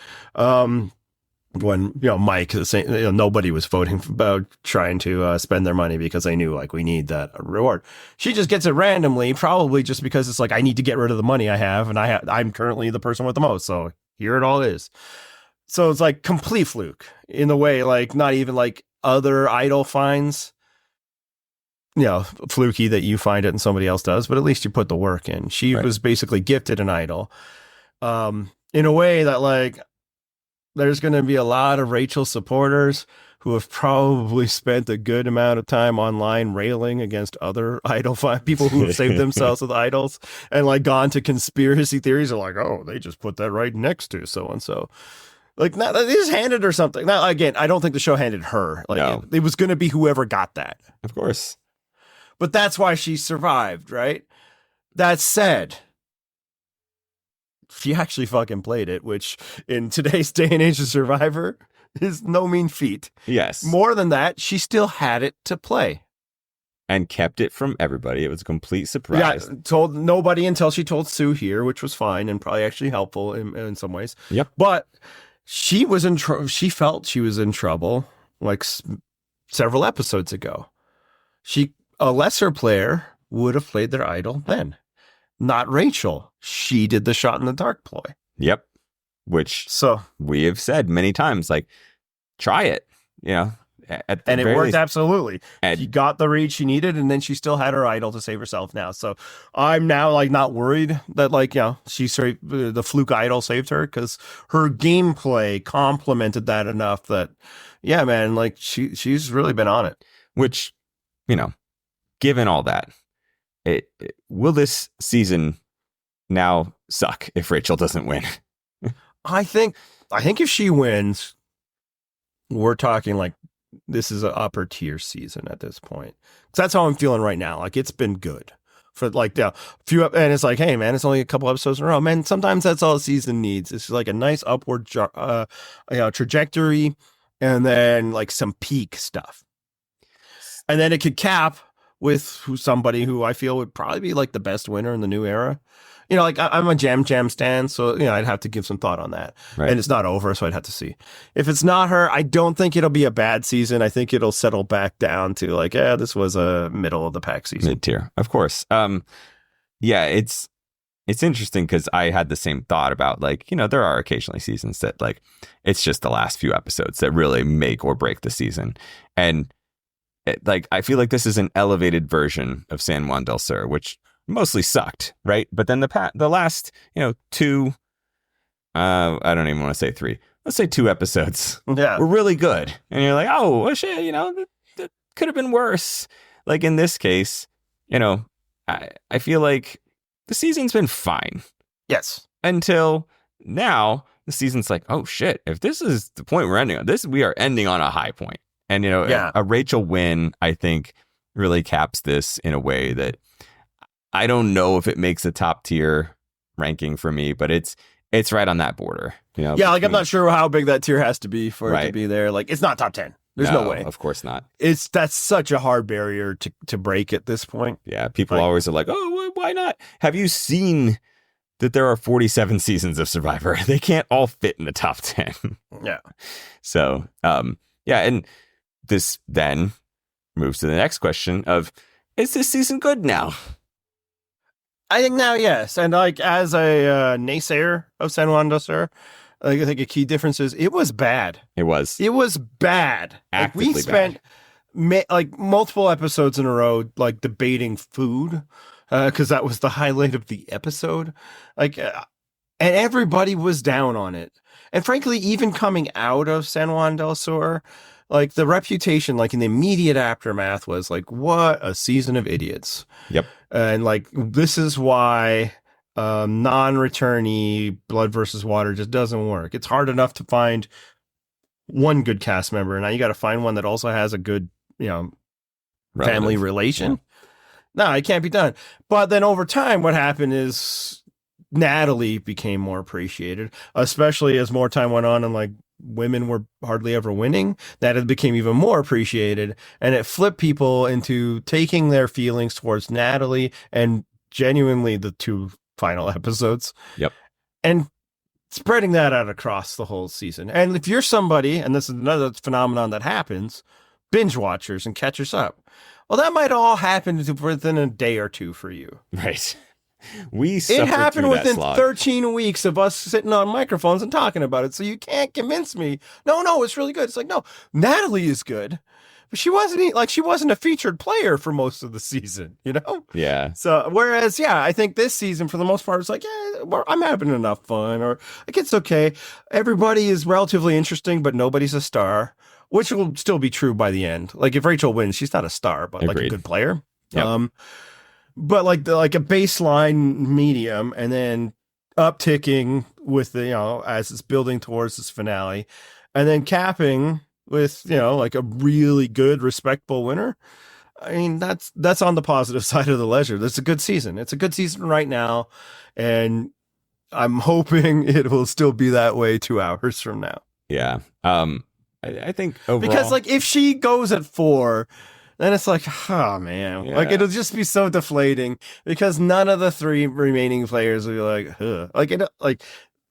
When Mike, nobody was voting about trying to spend their money because they knew we need that reward. She just gets it randomly, probably just because it's I need to get rid of the money I have, and I'm currently the person with the most, so here it all is. So it's complete fluke in the way not even other idol finds, fluky that you find it and somebody else does, but at least you put the work in. She was basically gifted an idol, in a way that there's going to be a lot of Rachel supporters who have probably spent a good amount of time online railing against other idol people who have saved themselves with idols and gone to conspiracy theories. Are oh, they just put that right next to so-and-so. They just handed her something. Now, again, I don't think the show handed her. No. It was going to be whoever got that. Of course. But that's why she survived, right? That said, she actually fucking played it, which in today's day and age of Survivor is no mean feat. Yes. More than that, she still had it to play. And kept it from everybody. It was a complete surprise. Yeah, told nobody until she told Sue here, which was fine and probably actually helpful in some ways. Yep. But she was she felt she was in trouble several episodes ago. A lesser player would have played their idol then. Not Rachel. She did the shot in the dark ploy. Yep. Which so we have said many times, try it. And it worked least. Absolutely. She got the read she needed, and then she still had her idol to save herself now. So I'm now not worried that the fluke idol saved her, because her gameplay complemented that enough that, yeah, man, she's really been on it. Which, given all that, will this season now suck if Rachel doesn't win? I think if she wins, we're talking this is an upper tier season at this point. So that's how I'm feeling right now. It's been good for few, and it's hey man, it's only a couple episodes in a row, man. Sometimes that's all a season needs. It's a nice upward trajectory, and then some peak stuff, and then it could cap with somebody who I feel would probably be the best winner in the new era. I'm a Jam stan, so I'd have to give some thought on that. Right. And it's not over, so I'd have to see. If it's not her, I don't think it'll be a bad season. I think it'll settle back down to this was a middle of the pack season. Mid-tier, of course. Yeah, it's it's interesting because I had the same thought about like, there are occasionally seasons that like it's just the last few episodes that really make or break the season. And I feel like this is an elevated version of San Juan del Sur, which mostly sucked, right? But then the last, two, I don't even want to say three. Let's say 2 episodes were really good. And you're like, oh, well, shit, that could have been worse. Like in this case, I feel like the season's been fine. Yes. Until now, the season's like, oh shit, if this is the point we're ending on, we are ending on a high point. And, a Rachel win, I think, really caps this in a way that I don't know if it makes a top tier ranking for me, but it's right on that border. Yeah, like I'm not sure how big that tier has to be for it to be there. Like it's not top 10. There's no way. Of course not. That's such a hard barrier to break at this point. Yeah, people always are like, oh, why not? Have you seen that there are 47 seasons of Survivor? They can't all fit in the top 10. Yeah. So, and this then moves to the next question of, is this season good now? I think now, yes. And like as a naysayer of San Juan del Sur, I think a key difference is it was bad. It was bad. Actively we spent multiple episodes in a row like debating food because that was the highlight of the episode. And everybody was down on it. And frankly, even coming out of San Juan del Sur, like the reputation, like in the immediate aftermath was like, what a season of idiots. Yep. And like, this is why non-returnee Blood versus Water just doesn't work. It's hard enough to find one good cast member. Now you got to find one that also has a good, family relation. Yeah. No, it can't be done. But then over time, what happened is Natalie became more appreciated, especially as more time went on and like women were hardly ever winning. That it became even more appreciated, and it flipped people into taking their feelings towards Natalie and genuinely the 2 final episodes. Yep. And spreading that out across the whole season. And if you're somebody, and this is another phenomenon that happens, binge watchers and catchers up, well, that might all happen within a day or 2 for you. Right. It happened within 13 weeks of us sitting on microphones and talking about it. So you can't convince me. No, it's really good. It's like, no, Natalie is good, but she wasn't a featured player for most of the season, Yeah. So whereas, I think this season for the most part, it's like, I'm having enough fun, or like, it's okay. Everybody is relatively interesting, but nobody's a star, which will still be true by the end. Like if Rachel wins, she's not a star, but like a good player. Yep. But like a baseline medium, and then upticking with the as it's building towards this finale, and then capping with like a really good, respectable winner. I mean, that's on the positive side of the ledger. That's a good season. It's a good season right now, and I'm hoping it will still be that way 2 hours from now. Yeah. I think overall, because like if she goes at 4. Then it's like, oh man, like it'll just be so deflating because none of the 3 remaining players will be like, huh. Like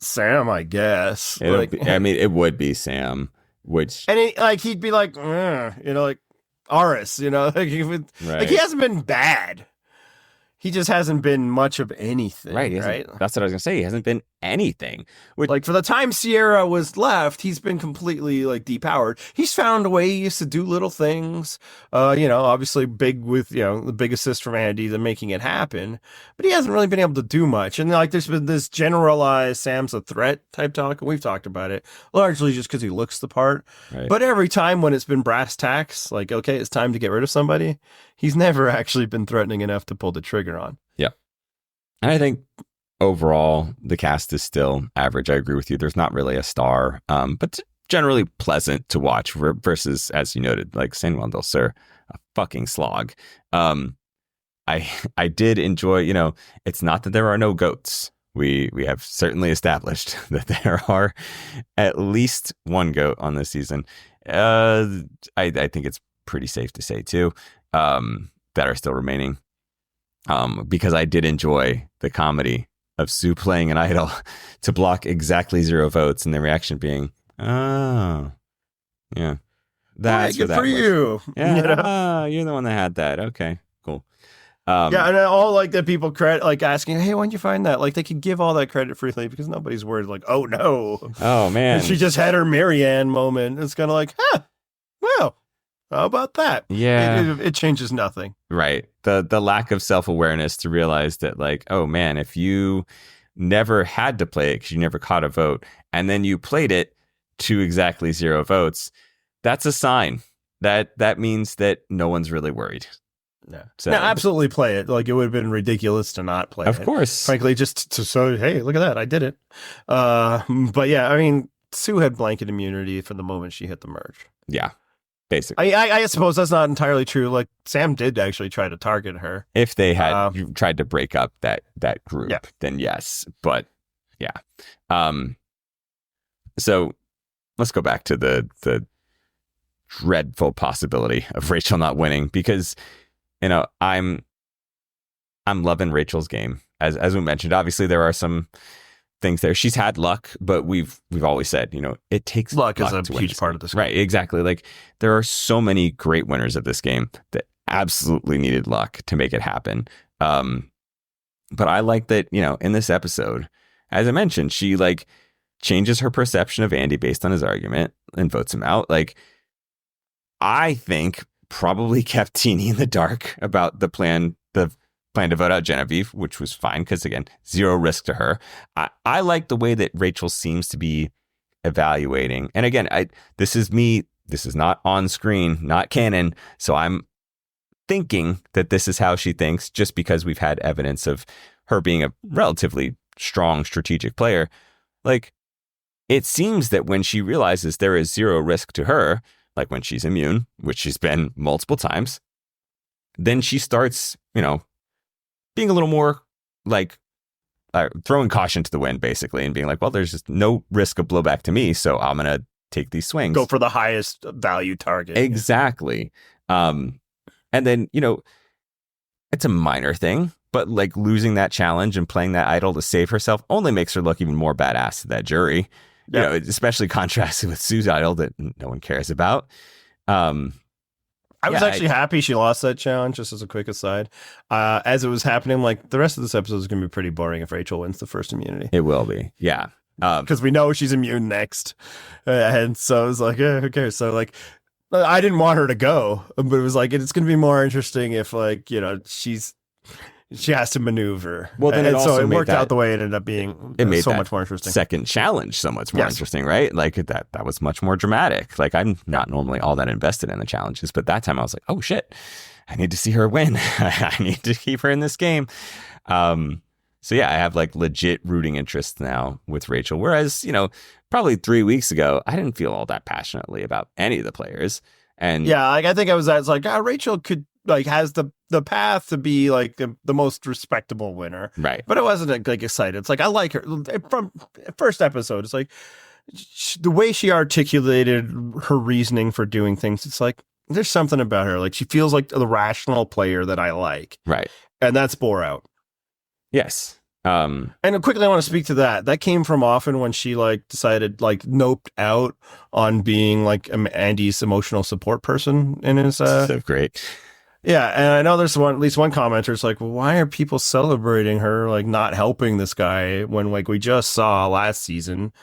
Sam, I guess. It would be Sam, and he'd be like, like Aris, like he hasn't been bad. He just hasn't been much of anything. Right. That's what I was going to say. He hasn't been anything. Like for the time Sierra was left, he's been completely like depowered. He's found ways to do little things. Obviously big with, the big assist from Andy, the making it happen. But he hasn't really been able to do much. And like there's been this generalized Sam's a threat type talk. And we've talked about it largely just because he looks the part. Right. But every time when it's been brass tacks, like, okay, it's time to get rid of somebody, he's never actually been threatening enough to pull the trigger on. Yeah. And I think overall, the cast is still average. I agree with you. There's not really a star, but generally pleasant to watch versus, as you noted, like San Juan del Sur, a fucking slog. I did enjoy, it's not that there are no goats. We have certainly established that there are at least 1 goat on this season. I think it's pretty safe to say too, that are still remaining. Because I did enjoy the comedy of Sue playing an idol to block exactly 0 votes, and the reaction being, oh, yeah, that's good for you. Yeah, you're the one that had that. Okay, cool. Yeah, and all like the people credit, like asking, "Hey, when'd you find that?" Like they could give all that credit freely because nobody's worried. Like, oh no, Oh man, and she just had her Marianne moment. It's kind of like, well, how about that? Yeah, it changes nothing. right. The lack of self-awareness to realize that, like, oh man, if you never had to play it because you never caught a vote, and then you played it to exactly 0 votes, that's a sign that means that no one's really worried. Yeah. So, now, absolutely play it. Like it would have been ridiculous to not play it. Of course. Frankly, just to so hey, look at that, I did it. But yeah, I mean, Sue had blanket immunity from the moment she hit the merge. Yeah, basically. I suppose that's not entirely true. Like Sam did actually try to target her. If they had tried to break up that group, then yes. But yeah. So let's go back to the dreadful possibility of Rachel not winning, because I'm loving Rachel's game. As we mentioned, obviously there are some things there. She's had luck, but we've always said, it takes luck is a huge part of this game. Right, exactly. Like there are so many great winners of this game that absolutely needed luck to make it happen. But I like that, in this episode, as I mentioned, she like changes her perception of Andy based on his argument and votes him out. Like I think probably kept Teeny in the dark about the plan to vote out Genevieve, which was fine because, again, 0 risk to her. I like the way that Rachel seems to be evaluating. And again, this is me. This is not on screen, not canon. So I'm thinking that this is how she thinks just because we've had evidence of her being a relatively strong strategic player. Like it seems that when she realizes there is 0 risk to her, like when she's immune, which she's been multiple times, then she starts, being a little more like throwing caution to the wind, basically, and being like, well, there's just no risk of blowback to me, so I'm going to take these swings. Go for the highest value target. Exactly. And then, it's a minor thing, but like losing that challenge and playing that idol to save herself only makes her look even more badass to that jury. Yep. Especially contrasted with Sue's idol that no one cares about. I was actually happy she lost that challenge, just as a quick aside. As it was happening, like the rest of this episode is going to be pretty boring if Rachel wins the first immunity. It will be, yeah. Because we know she's immune next. And so I was like, who cares? So like, I didn't want her to go, but it was like, it's going to be more interesting if like, she has to maneuver. Well, then it worked out the way it ended up being. It made so much more interesting. Second challenge so much more interesting, right? Like that was much more dramatic. Like I'm not normally all that invested in the challenges, but that time I was like, oh shit, I need to see her win. I need to keep her in this game. So yeah, I have like legit rooting interest now with Rachel. Whereas, probably 3 weeks ago, I didn't feel all that passionately about any of the players. And yeah, like I think it's like, Rachel could has the path to be like the most respectable winner, right? But it wasn't like excited. It's like I like her from first episode. It's like the way she articulated her reasoning for doing things. It's like there's something about her. Like she feels like the rational player that I like, right? And that's bore out. Yes. And quickly, I want to speak to that. That came from often when she like decided like noped out on being like Andy's emotional support person in his. So great. Yeah, and I know there's at least one commenter. It's like, well, why are people celebrating her like not helping this guy when like we just saw last season,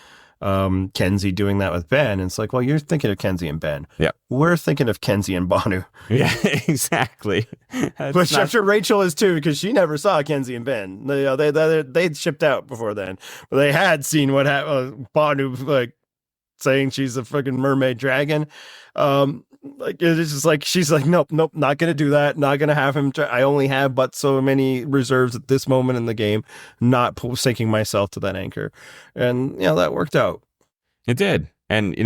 Kenzie doing that with Ben? And it's like, well, you're thinking of Kenzie and Ben. Yeah, we're thinking of Kenzie and Banu. Yeah, exactly. Which I'm sure Rachel is too, because she never saw Kenzie and Ben. They shipped out before then, but they had seen what happened. Banu like saying she's a freaking mermaid dragon. Like it's just like she's like nope, not gonna do that, not gonna have him I only have but so many reserves at this moment in the game, not sinking myself to that anchor. And that worked out. It did. And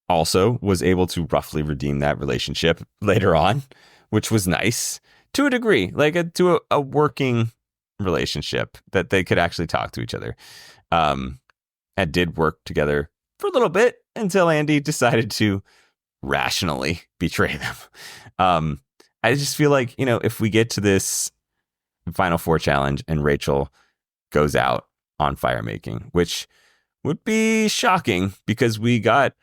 also was able to roughly redeem that relationship later on, which was nice to a degree, like to a working relationship that they could actually talk to each other, and did work together for a little bit until Andy decided to rationally betray them. I just feel like, if we get to this Final Four challenge and Rachel goes out on fire making, which would be shocking because we got,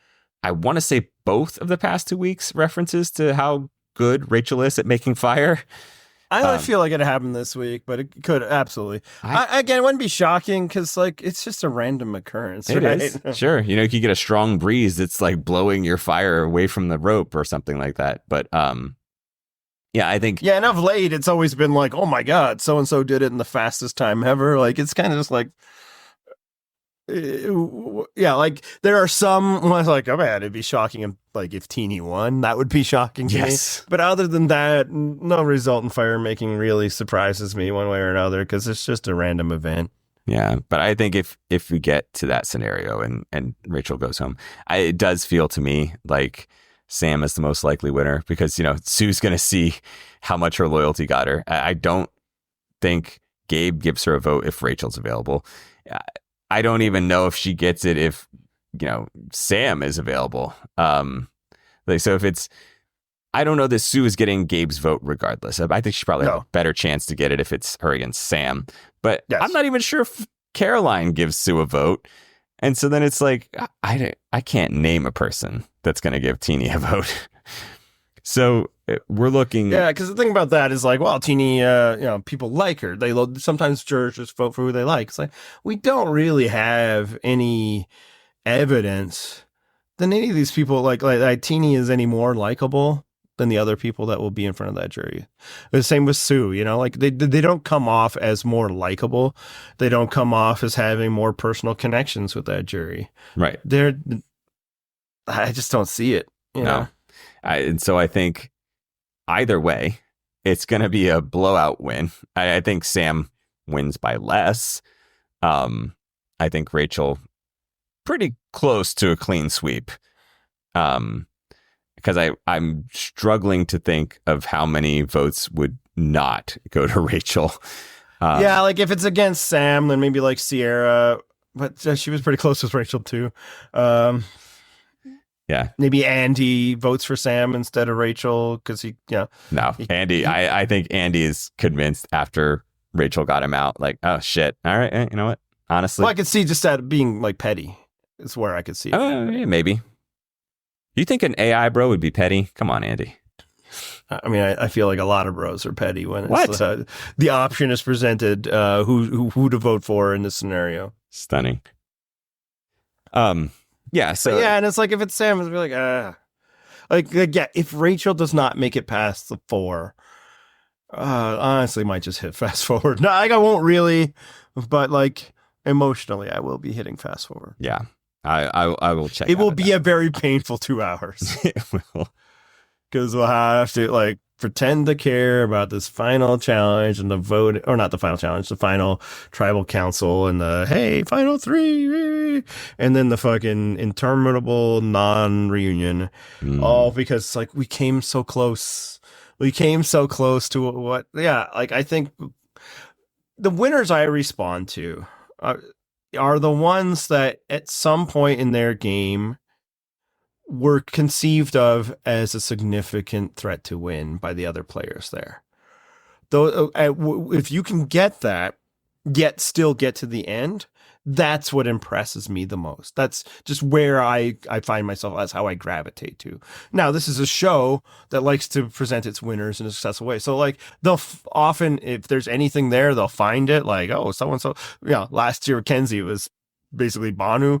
I want to say both of the past 2 weeks references to how good Rachel is at making fire. I feel like it happened this week, but it could absolutely. Again, it wouldn't be shocking because like it's just a random occurrence. It right? is. Sure. You could get a strong breeze that's like blowing your fire away from the rope or something like that. But yeah, I think. Yeah, and of late, it's always been like, oh my God, so and so did it in the fastest time ever. Like it's kind of just like. Yeah, like there are some ones like, oh man, it'd be shocking if Teeny won, that would be shocking to me. But other than that, no result in fire making really surprises me one way or another because it's just a random event. Yeah, but I think if we get to that scenario and Rachel goes home, it does feel to me like Sam is the most likely winner because Sue's going to see how much her loyalty got her. I don't think Gabe gives her a vote if Rachel's available. I don't even know if she gets it if, Sam is available. So if it's, I don't know that Sue is getting Gabe's vote regardless. I think she probably has a better chance to get it if it's her against Sam. But I'm not even sure if Caroline gives Sue a vote. And so then it's like, I can't name a person that's going to give Teeny a vote. So we're looking. Yeah, because the thing about that is like, well, Teeny, people like her. Sometimes jurors just vote for who they like. It's like, we don't really have any evidence that any of these people, like Teeny is any more likable than the other people that will be in front of that jury. The same with Sue, like they don't come off as more likable. They don't come off as having more personal connections with that jury. Right. I just don't see it. No. And so I think either way, it's going to be a blowout win. I think Sam wins by less. I think Rachel pretty close to a clean sweep. Because I'm struggling to think of how many votes would not go to Rachel. Yeah, like if it's against Sam, then maybe like Sierra, but she was pretty close with Rachel too. Yeah, maybe Andy votes for Sam instead of Rachel because Andy. I think Andy is convinced after Rachel got him out. Like, oh shit! All right, you know what? Honestly, well, I could see just that being like petty. Is where I could see it. Yeah, maybe. You think an AI bro would be petty? Come on, Andy. I mean, I feel like a lot of bros are petty when it's, the option is presented who to vote for in this scenario. Stunning. Yeah. So and it's like if it's Sam, it's like if Rachel does not make it past the 4, honestly, might just hit fast forward. No, I won't really, but like emotionally, I will be hitting fast forward. Yeah. I will check. It will be a very painful 2 hours. It will. Because we'll have to pretend to care about this final challenge and the vote, or not the final challenge, the final tribal council and the, hey, final 3, and then the fucking interminable non-reunion. All because we came so close. We came so close to what, I think the winners I respond to are the ones that at some point in their game were conceived of as a significant threat to win by the other players there. Though, if you can get that, yet still get to the end, that's what impresses me the most. That's just where I find myself. That's how I gravitate to. Now, this is a show that likes to present its winners in a successful way. So, they'll often, if there's anything there, they'll find it. Like, oh, so-and-so. Last year, Kenzie was basically Banu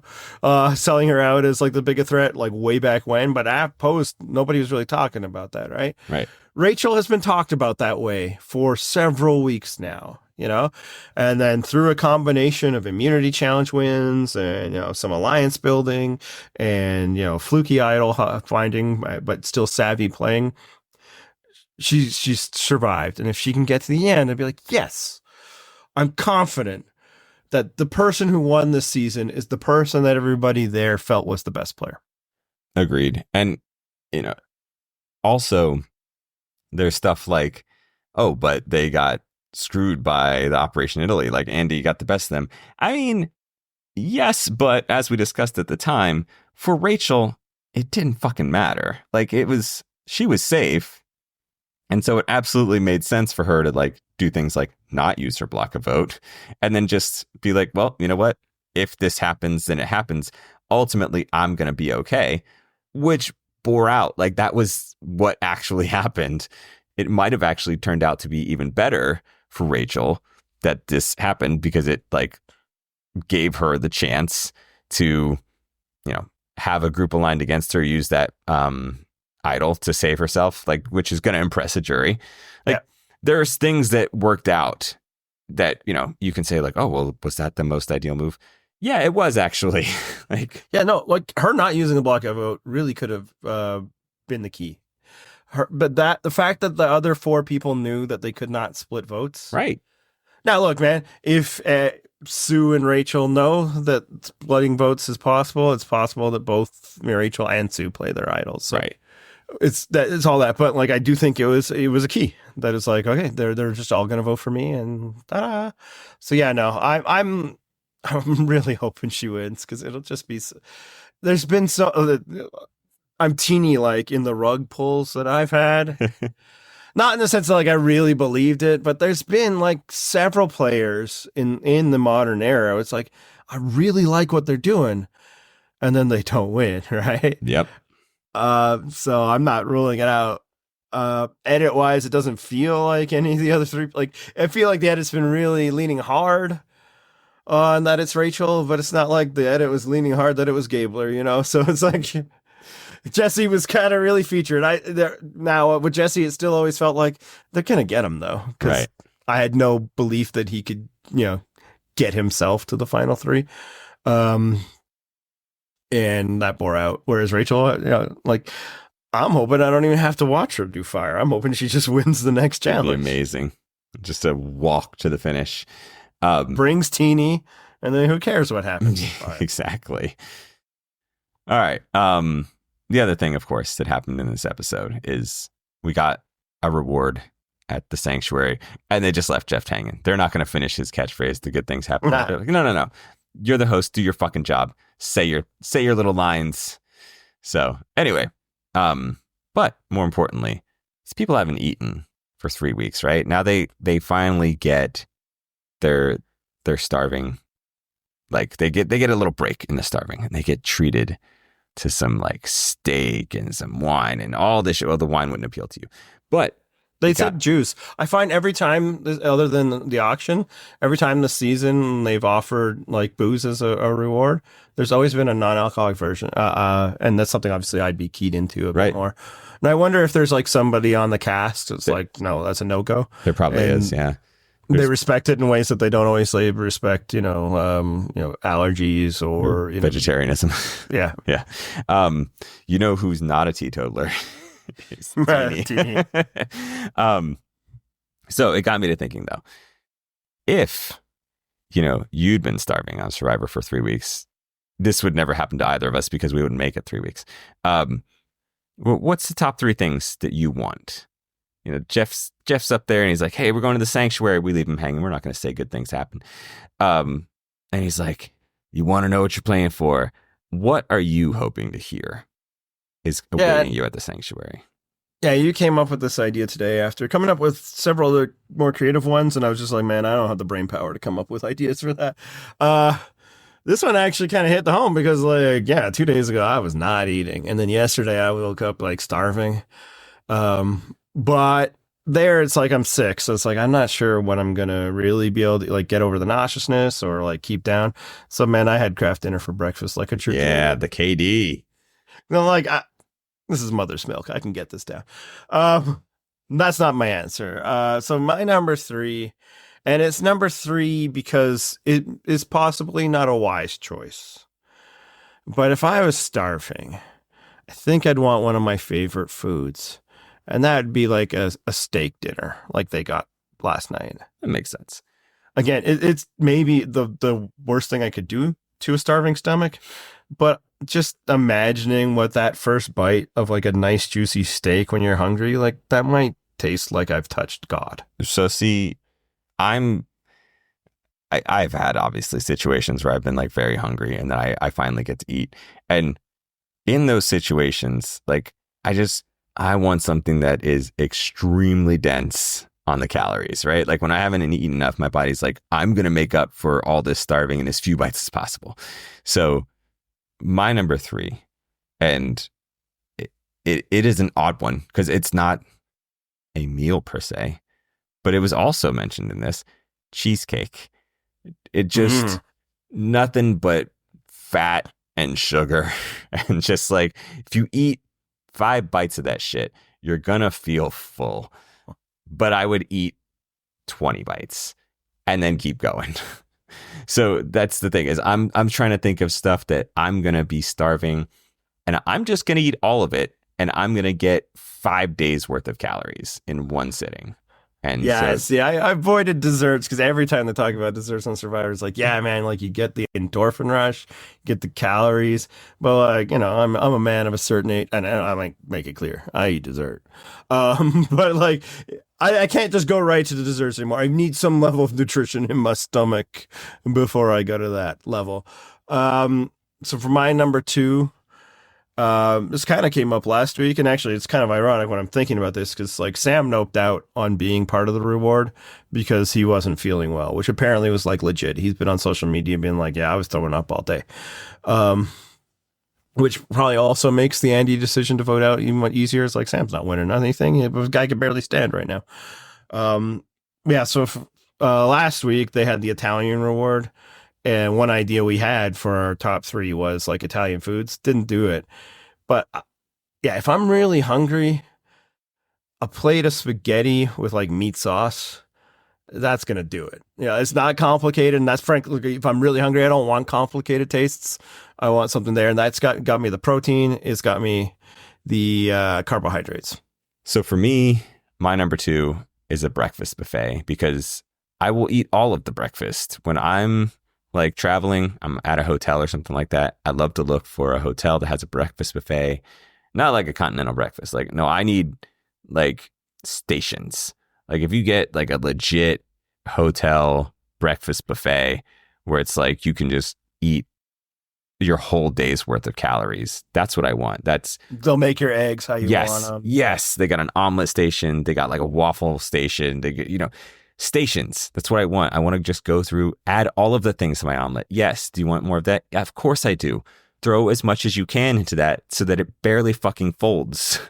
selling her out as the bigger threat, way back when. But at post, nobody was really talking about that, right? Right. Rachel has been talked about that way for several weeks now, and then through a combination of immunity challenge wins and, some alliance building and, fluky idol finding, but still savvy playing, she's survived. And if she can get to the end, I'd be like, yes, I'm confident that the person who won this season is the person that everybody there felt was the best player. Agreed. And, also there's stuff like, oh, but they got screwed by the Operation Italy. Like Andy got the best of them. I mean, yes, but as we discussed at the time, for Rachel, it didn't fucking matter. She was safe. And so it absolutely made sense for her to do things like not use her block of vote and then just be like, well, you know what? If this happens, then it happens. Ultimately, I'm going to be okay, which bore out. That was what actually happened. it might have actually turned out to be even better for Rachel that this happened, because it like gave her the chance to, have a group aligned against her, use that idol to save herself, like, which is going to impress a jury. Like, there's things that worked out that, you can say like, oh, well, was that the most ideal move? Yeah, it was actually. Like, her not using the blockout vote really could have been the key. But the fact that the other 4 people knew that they could not split votes. Right. Now, look, man, if Sue and Rachel know that splitting votes is possible, it's possible that both Rachel and Sue play their idols. So right. It's all that. But like, I do think it was a key that it's like, okay, they're just all going to vote for me, and ta-da. So yeah, no, I'm really hoping she wins, because it'll just be. There's been I'm teeny like in the rug pulls that I've had. Not in the sense that like I really believed it, but there's been like several players in the modern era. It's like, I really like what they're doing, and then they don't win, right? Yep. So I'm not ruling it out. Edit wise, it doesn't feel like any of the other 3. Like, I feel like the edit's been really leaning hard on that it's Rachel, but it's not like the edit was leaning hard that it was Gabler, So it's like Jesse was kind of really featured. Now with Jesse, it still always felt like they're gonna get him though, because right. I had no belief that he could, get himself to the final 3. And that bore out. Whereas Rachel, like, I'm hoping I don't even have to watch her do fire. I'm hoping she just wins the next challenge. That'd be amazing. Just a walk to the finish. Brings Teeny, and then who cares what happens? Exactly. All right. The other thing, of course, that happened in this episode is we got a reward at the sanctuary, and they just left Jeff hanging. They're not going to finish his catchphrase, "The good things happen." They're like, no. You're the host. Do your fucking job. Say your little lines. So anyway, but more importantly, these people haven't eaten for 3 weeks, right? Now they finally get their starving. Like they get a little break in the starving, and they get treated to some like steak and some wine and all this shit. Well, the wine wouldn't appeal to you, but they said juice. I find every time, other than the auction, every time this season they've offered like booze as a reward, there's always been a non-alcoholic version. And that's something obviously I'd be keyed into a bit more. And I wonder if there's like somebody on the cast that's like, no, that's a no-go. There probably is, yeah. They respect it in ways that they don't always respect, allergies or vegetarianism. Yeah. Yeah. Who's not a teetotaler? Teeny. So it got me to thinking, though, if you'd been starving on Survivor for 3 weeks, this would never happen to either of us because we wouldn't make it 3 weeks. What's the top 3 things that you want? Jeff's up there and he's like, "Hey, we're going to the sanctuary." We leave him hanging. We're not going to say good things happen. And he's like, "You want to know what you're playing for? What are you hoping to hear is awaiting you at the sanctuary?" Yeah, you came up with this idea today after coming up with several other more creative ones, and I was just like, man, I don't have the brain power to come up with ideas for that. This one actually kind of hit the home because 2 days ago I was not eating, and then yesterday I woke up like starving. But there it's like I'm sick, so it's like I'm not sure when I'm gonna really be able to like get over the nauseousness or like keep down. So man, I had Kraft dinner for breakfast like a true kid. The KD. This is mother's milk. I can get this down. That's not my answer. So my number 3, and it's number 3 because it is possibly not a wise choice. But if I was starving, I think I'd want one of my favorite foods. And that'd be like a steak dinner like they got last night. That makes sense. Again, it's maybe the worst thing I could do to a starving stomach, but just imagining what that first bite of like a nice juicy steak when you're hungry, like that might taste like I've touched God. So see, I've had obviously situations where I've been like very hungry and then I finally get to eat. And in those situations, like I want something that is extremely dense on the calories, right? Like when I haven't eaten enough, my body's like, I'm going to make up for all this starving in as few bites as possible. So my number 3, and it is an odd one because it's not a meal per se, but it was also mentioned in this cheesecake. It just nothing but fat and sugar. And just like, if you eat 5 bites of that shit, you're gonna feel full. But I would eat 20 bites and then keep going. So that's the thing, is I'm trying to think of stuff that I'm gonna be starving, and I'm just gonna eat all of it, and I'm gonna get 5 days worth of calories in one sitting. And yeah, see, I avoided desserts because every time they talk about desserts on Survivor, it's like, yeah, man, like you get the endorphin rush, get the calories, but like, you know, I'm a man of a certain age, and I like make it clear, I eat dessert, but like I can't just go right to the desserts anymore. I need some level of nutrition in my stomach before I go to that level. So for my number 2. This kind of came up last week, and actually it's kind of ironic when I'm thinking about this, because like Sam noped out on being part of the reward because he wasn't feeling well, which apparently was like legit. He's been on social media being like, yeah, I was throwing up all day, which probably also makes the Andy decision to vote out even easier. It's like, Sam's not winning anything. The guy can barely stand right now. Yeah, so last week they had the Italian reward. And one idea we had for our top 3 was like Italian foods. Didn't do it. But yeah, if I'm really hungry, a plate of spaghetti with like meat sauce, that's going to do it. Yeah, it's not complicated. And that's frankly, if I'm really hungry, I don't want complicated tastes. I want something there. And that's got me the protein. It's got me the carbohydrates. So for me, my number 2 is a breakfast buffet, because I will eat all of the breakfast. When I'm like traveling, I'm at a hotel or something like that, I love to look for a hotel that has a breakfast buffet, not like a continental breakfast. Like, no, I need like stations. Like if you get like a legit hotel breakfast buffet where it's like you can just eat your whole day's worth of calories, that's what I want. They'll make your eggs how you want them. Yes, they got an omelet station. They got like a waffle station. They get, stations. That's what I want. I want to just go through, add all of the things to my omelet. Yes. Do you want more of that? Yeah, of course I do. Throw as much as you can into that so that it barely fucking folds.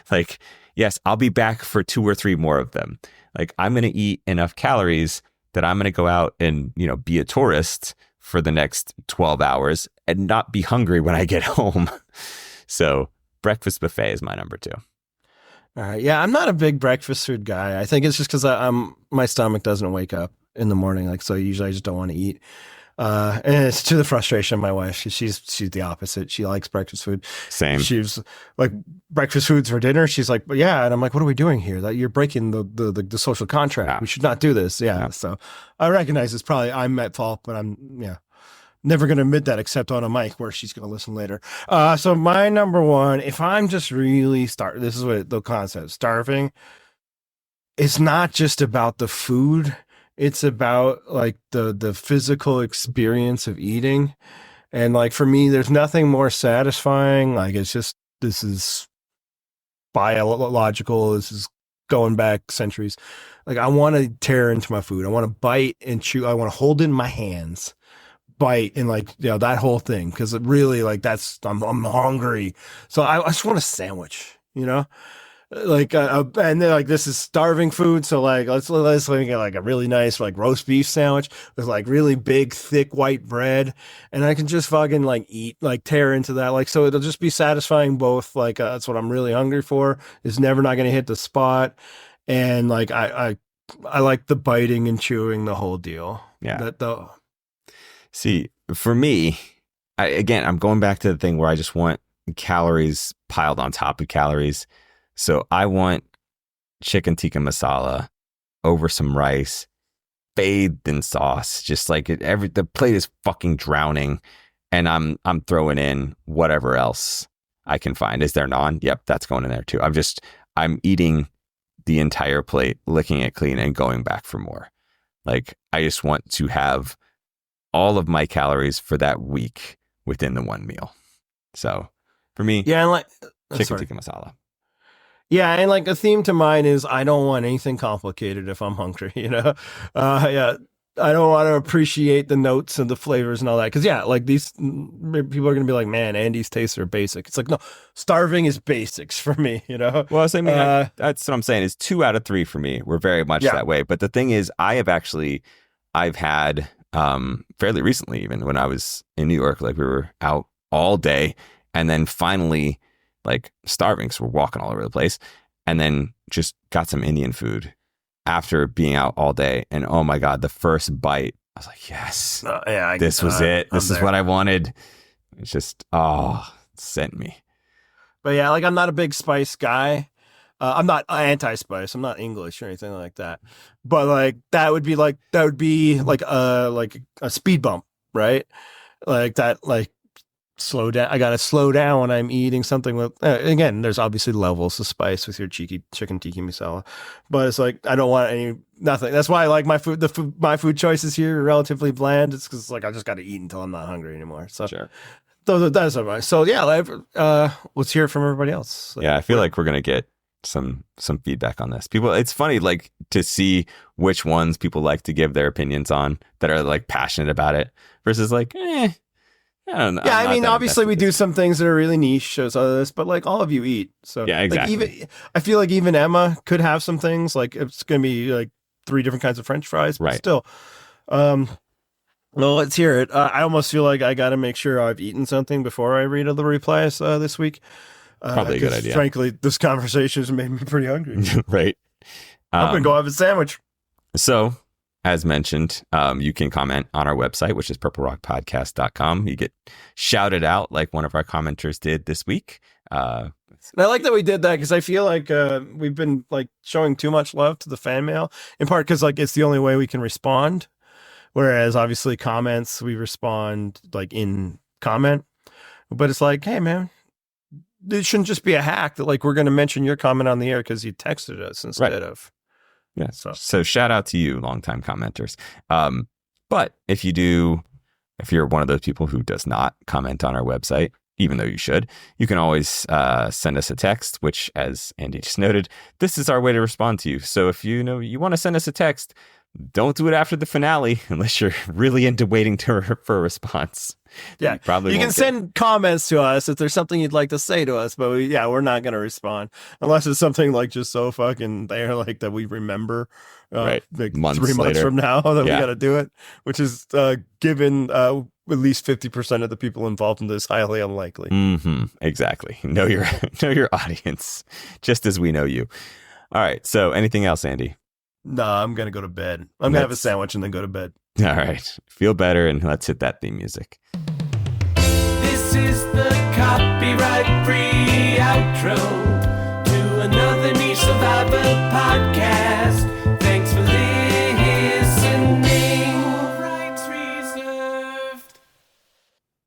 Like, yes, I'll be back for 2 or 3 more of them. Like, I'm going to eat enough calories that I'm going to go out and, be a tourist for the next 12 hours and not be hungry when I get home. So breakfast buffet is my number 2. All right. Yeah, I'm not a big breakfast food guy. I think it's just because my stomach doesn't wake up in the morning. Like, so usually I just don't want to eat. And it's to the frustration of my wife. She's the opposite. She likes breakfast food. Same. She's like, breakfast foods for dinner. She's like, but yeah. And I'm like, what are we doing here? That you're breaking the social contract. Yeah. We should not do this. Yeah. So I recognize it's probably I'm at fault, but I'm never going to admit that except on a mic where she's going to listen later. So my number 1, if I'm just really this is what the concept, starving, it's not just about the food. It's about like the physical experience of eating. And like, for me, there's nothing more satisfying. Like, it's just, this is biological. This is going back centuries. Like, I want to tear into my food. I want to bite and chew. I want to hold it in my hands, bite, and like, that whole thing. Cause it really, like, I'm hungry. So I just want a sandwich, like, and then like, this is starving food. So like, let's get like a really nice, like, roast beef sandwich with like really big, thick white bread. And I can just fucking like eat, like tear into that. Like, so it'll just be satisfying both. Like, that's what I'm really hungry for. It's never not going to hit the spot. And like, I like the biting and chewing, the whole deal. Yeah. See, for me, I'm going back to the thing where I just want calories piled on top of calories. So I want chicken tikka masala over some rice, bathed in sauce, just like the plate is fucking drowning, and I'm throwing in whatever else I can find. Is there naan? Yep, that's going in there too. I'm eating the entire plate, licking it clean, and going back for more. Like, I just want to have all of my calories for that week within the one meal. So for me, yeah, and like chicken tikka masala. Yeah, and like a theme to mine is I don't want anything complicated if I'm hungry, Yeah. want to appreciate the notes and the flavors and all that. Because yeah, like these people are gonna be like, man, Andy's tastes are basic. It's like, no, starving is basics for me. You know. Well, so, I mean, that's what I'm saying. Is 2 out of 3 for me. We're very much that way. But the thing is, I've had fairly recently, even when I was in New York, like we were out all day, and then finally, like starving, so we're walking all over the place, and then just got some Indian food after being out all day. And oh my God, the first bite, I was like, yes, this was it. This is what I wanted. It's just, it sent me. But yeah, like I'm not a big spice guy. I'm not anti-spice. I'm not English or anything like that. But like that would be like a speed bump, right? Like that, like slow down. I gotta slow down when I'm eating something with. Again, there's obviously levels of spice with your chicken tikka masala, but it's like I don't want nothing. That's why I like my food. My food choices here are relatively bland. It's because like I just got to eat until I'm not hungry anymore. So sure. That's all right. So yeah, let's hear it from everybody else. Yeah, I feel like we're gonna get some feedback on this. People, it's funny like to see which ones people like to give their opinions on that are like passionate about it versus like, I don't know. Yeah, I mean, obviously we do some things that are really niche shows all this, but like all of you eat. So yeah, exactly. Like, I feel like even Emma could have some things like it's going to be like 3 different kinds of French fries, but still. Well, let's hear it. I almost feel like I got to make sure I've eaten something before I read the replies this week. Probably a good idea. Frankly, this conversation has made me pretty hungry. Right. I'm going to go have a sandwich. So, as mentioned, you can comment on our website, which is purplerockpodcast.com. You get shouted out like one of our commenters did this week. And I like that we did that because I feel like we've been like showing too much love to the fan mail, in part because like it's the only way we can respond. Whereas obviously comments, we respond like in comment. But it's like, hey, man, it shouldn't just be a hack that like we're going to mention your comment on the air because you texted us instead of. Yeah. So shout out to you, longtime commenters. But if you're one of those people who does not comment on our website, even though you should, you can always send us a text, which, as Andy just noted, this is our way to respond to you. So if you want to send us a text, don't do it after the finale unless you're really into waiting for a response. Yeah, you can send comments to us if there's something you'd like to say to us, but we're not going to respond unless it's something like just so fucking there, like that we remember, right? Like months 3 months later. from now that we got to do it, which is given at least 50% of the people involved in this highly unlikely. Mm-hmm. Exactly. Know your audience, just as we know you. All right. So, anything else, Andy? No, I'm going to go to bed. I'm going to have a sandwich and then go to bed. All right. Feel better, and let's hit that theme music. This is the copyright-free outro.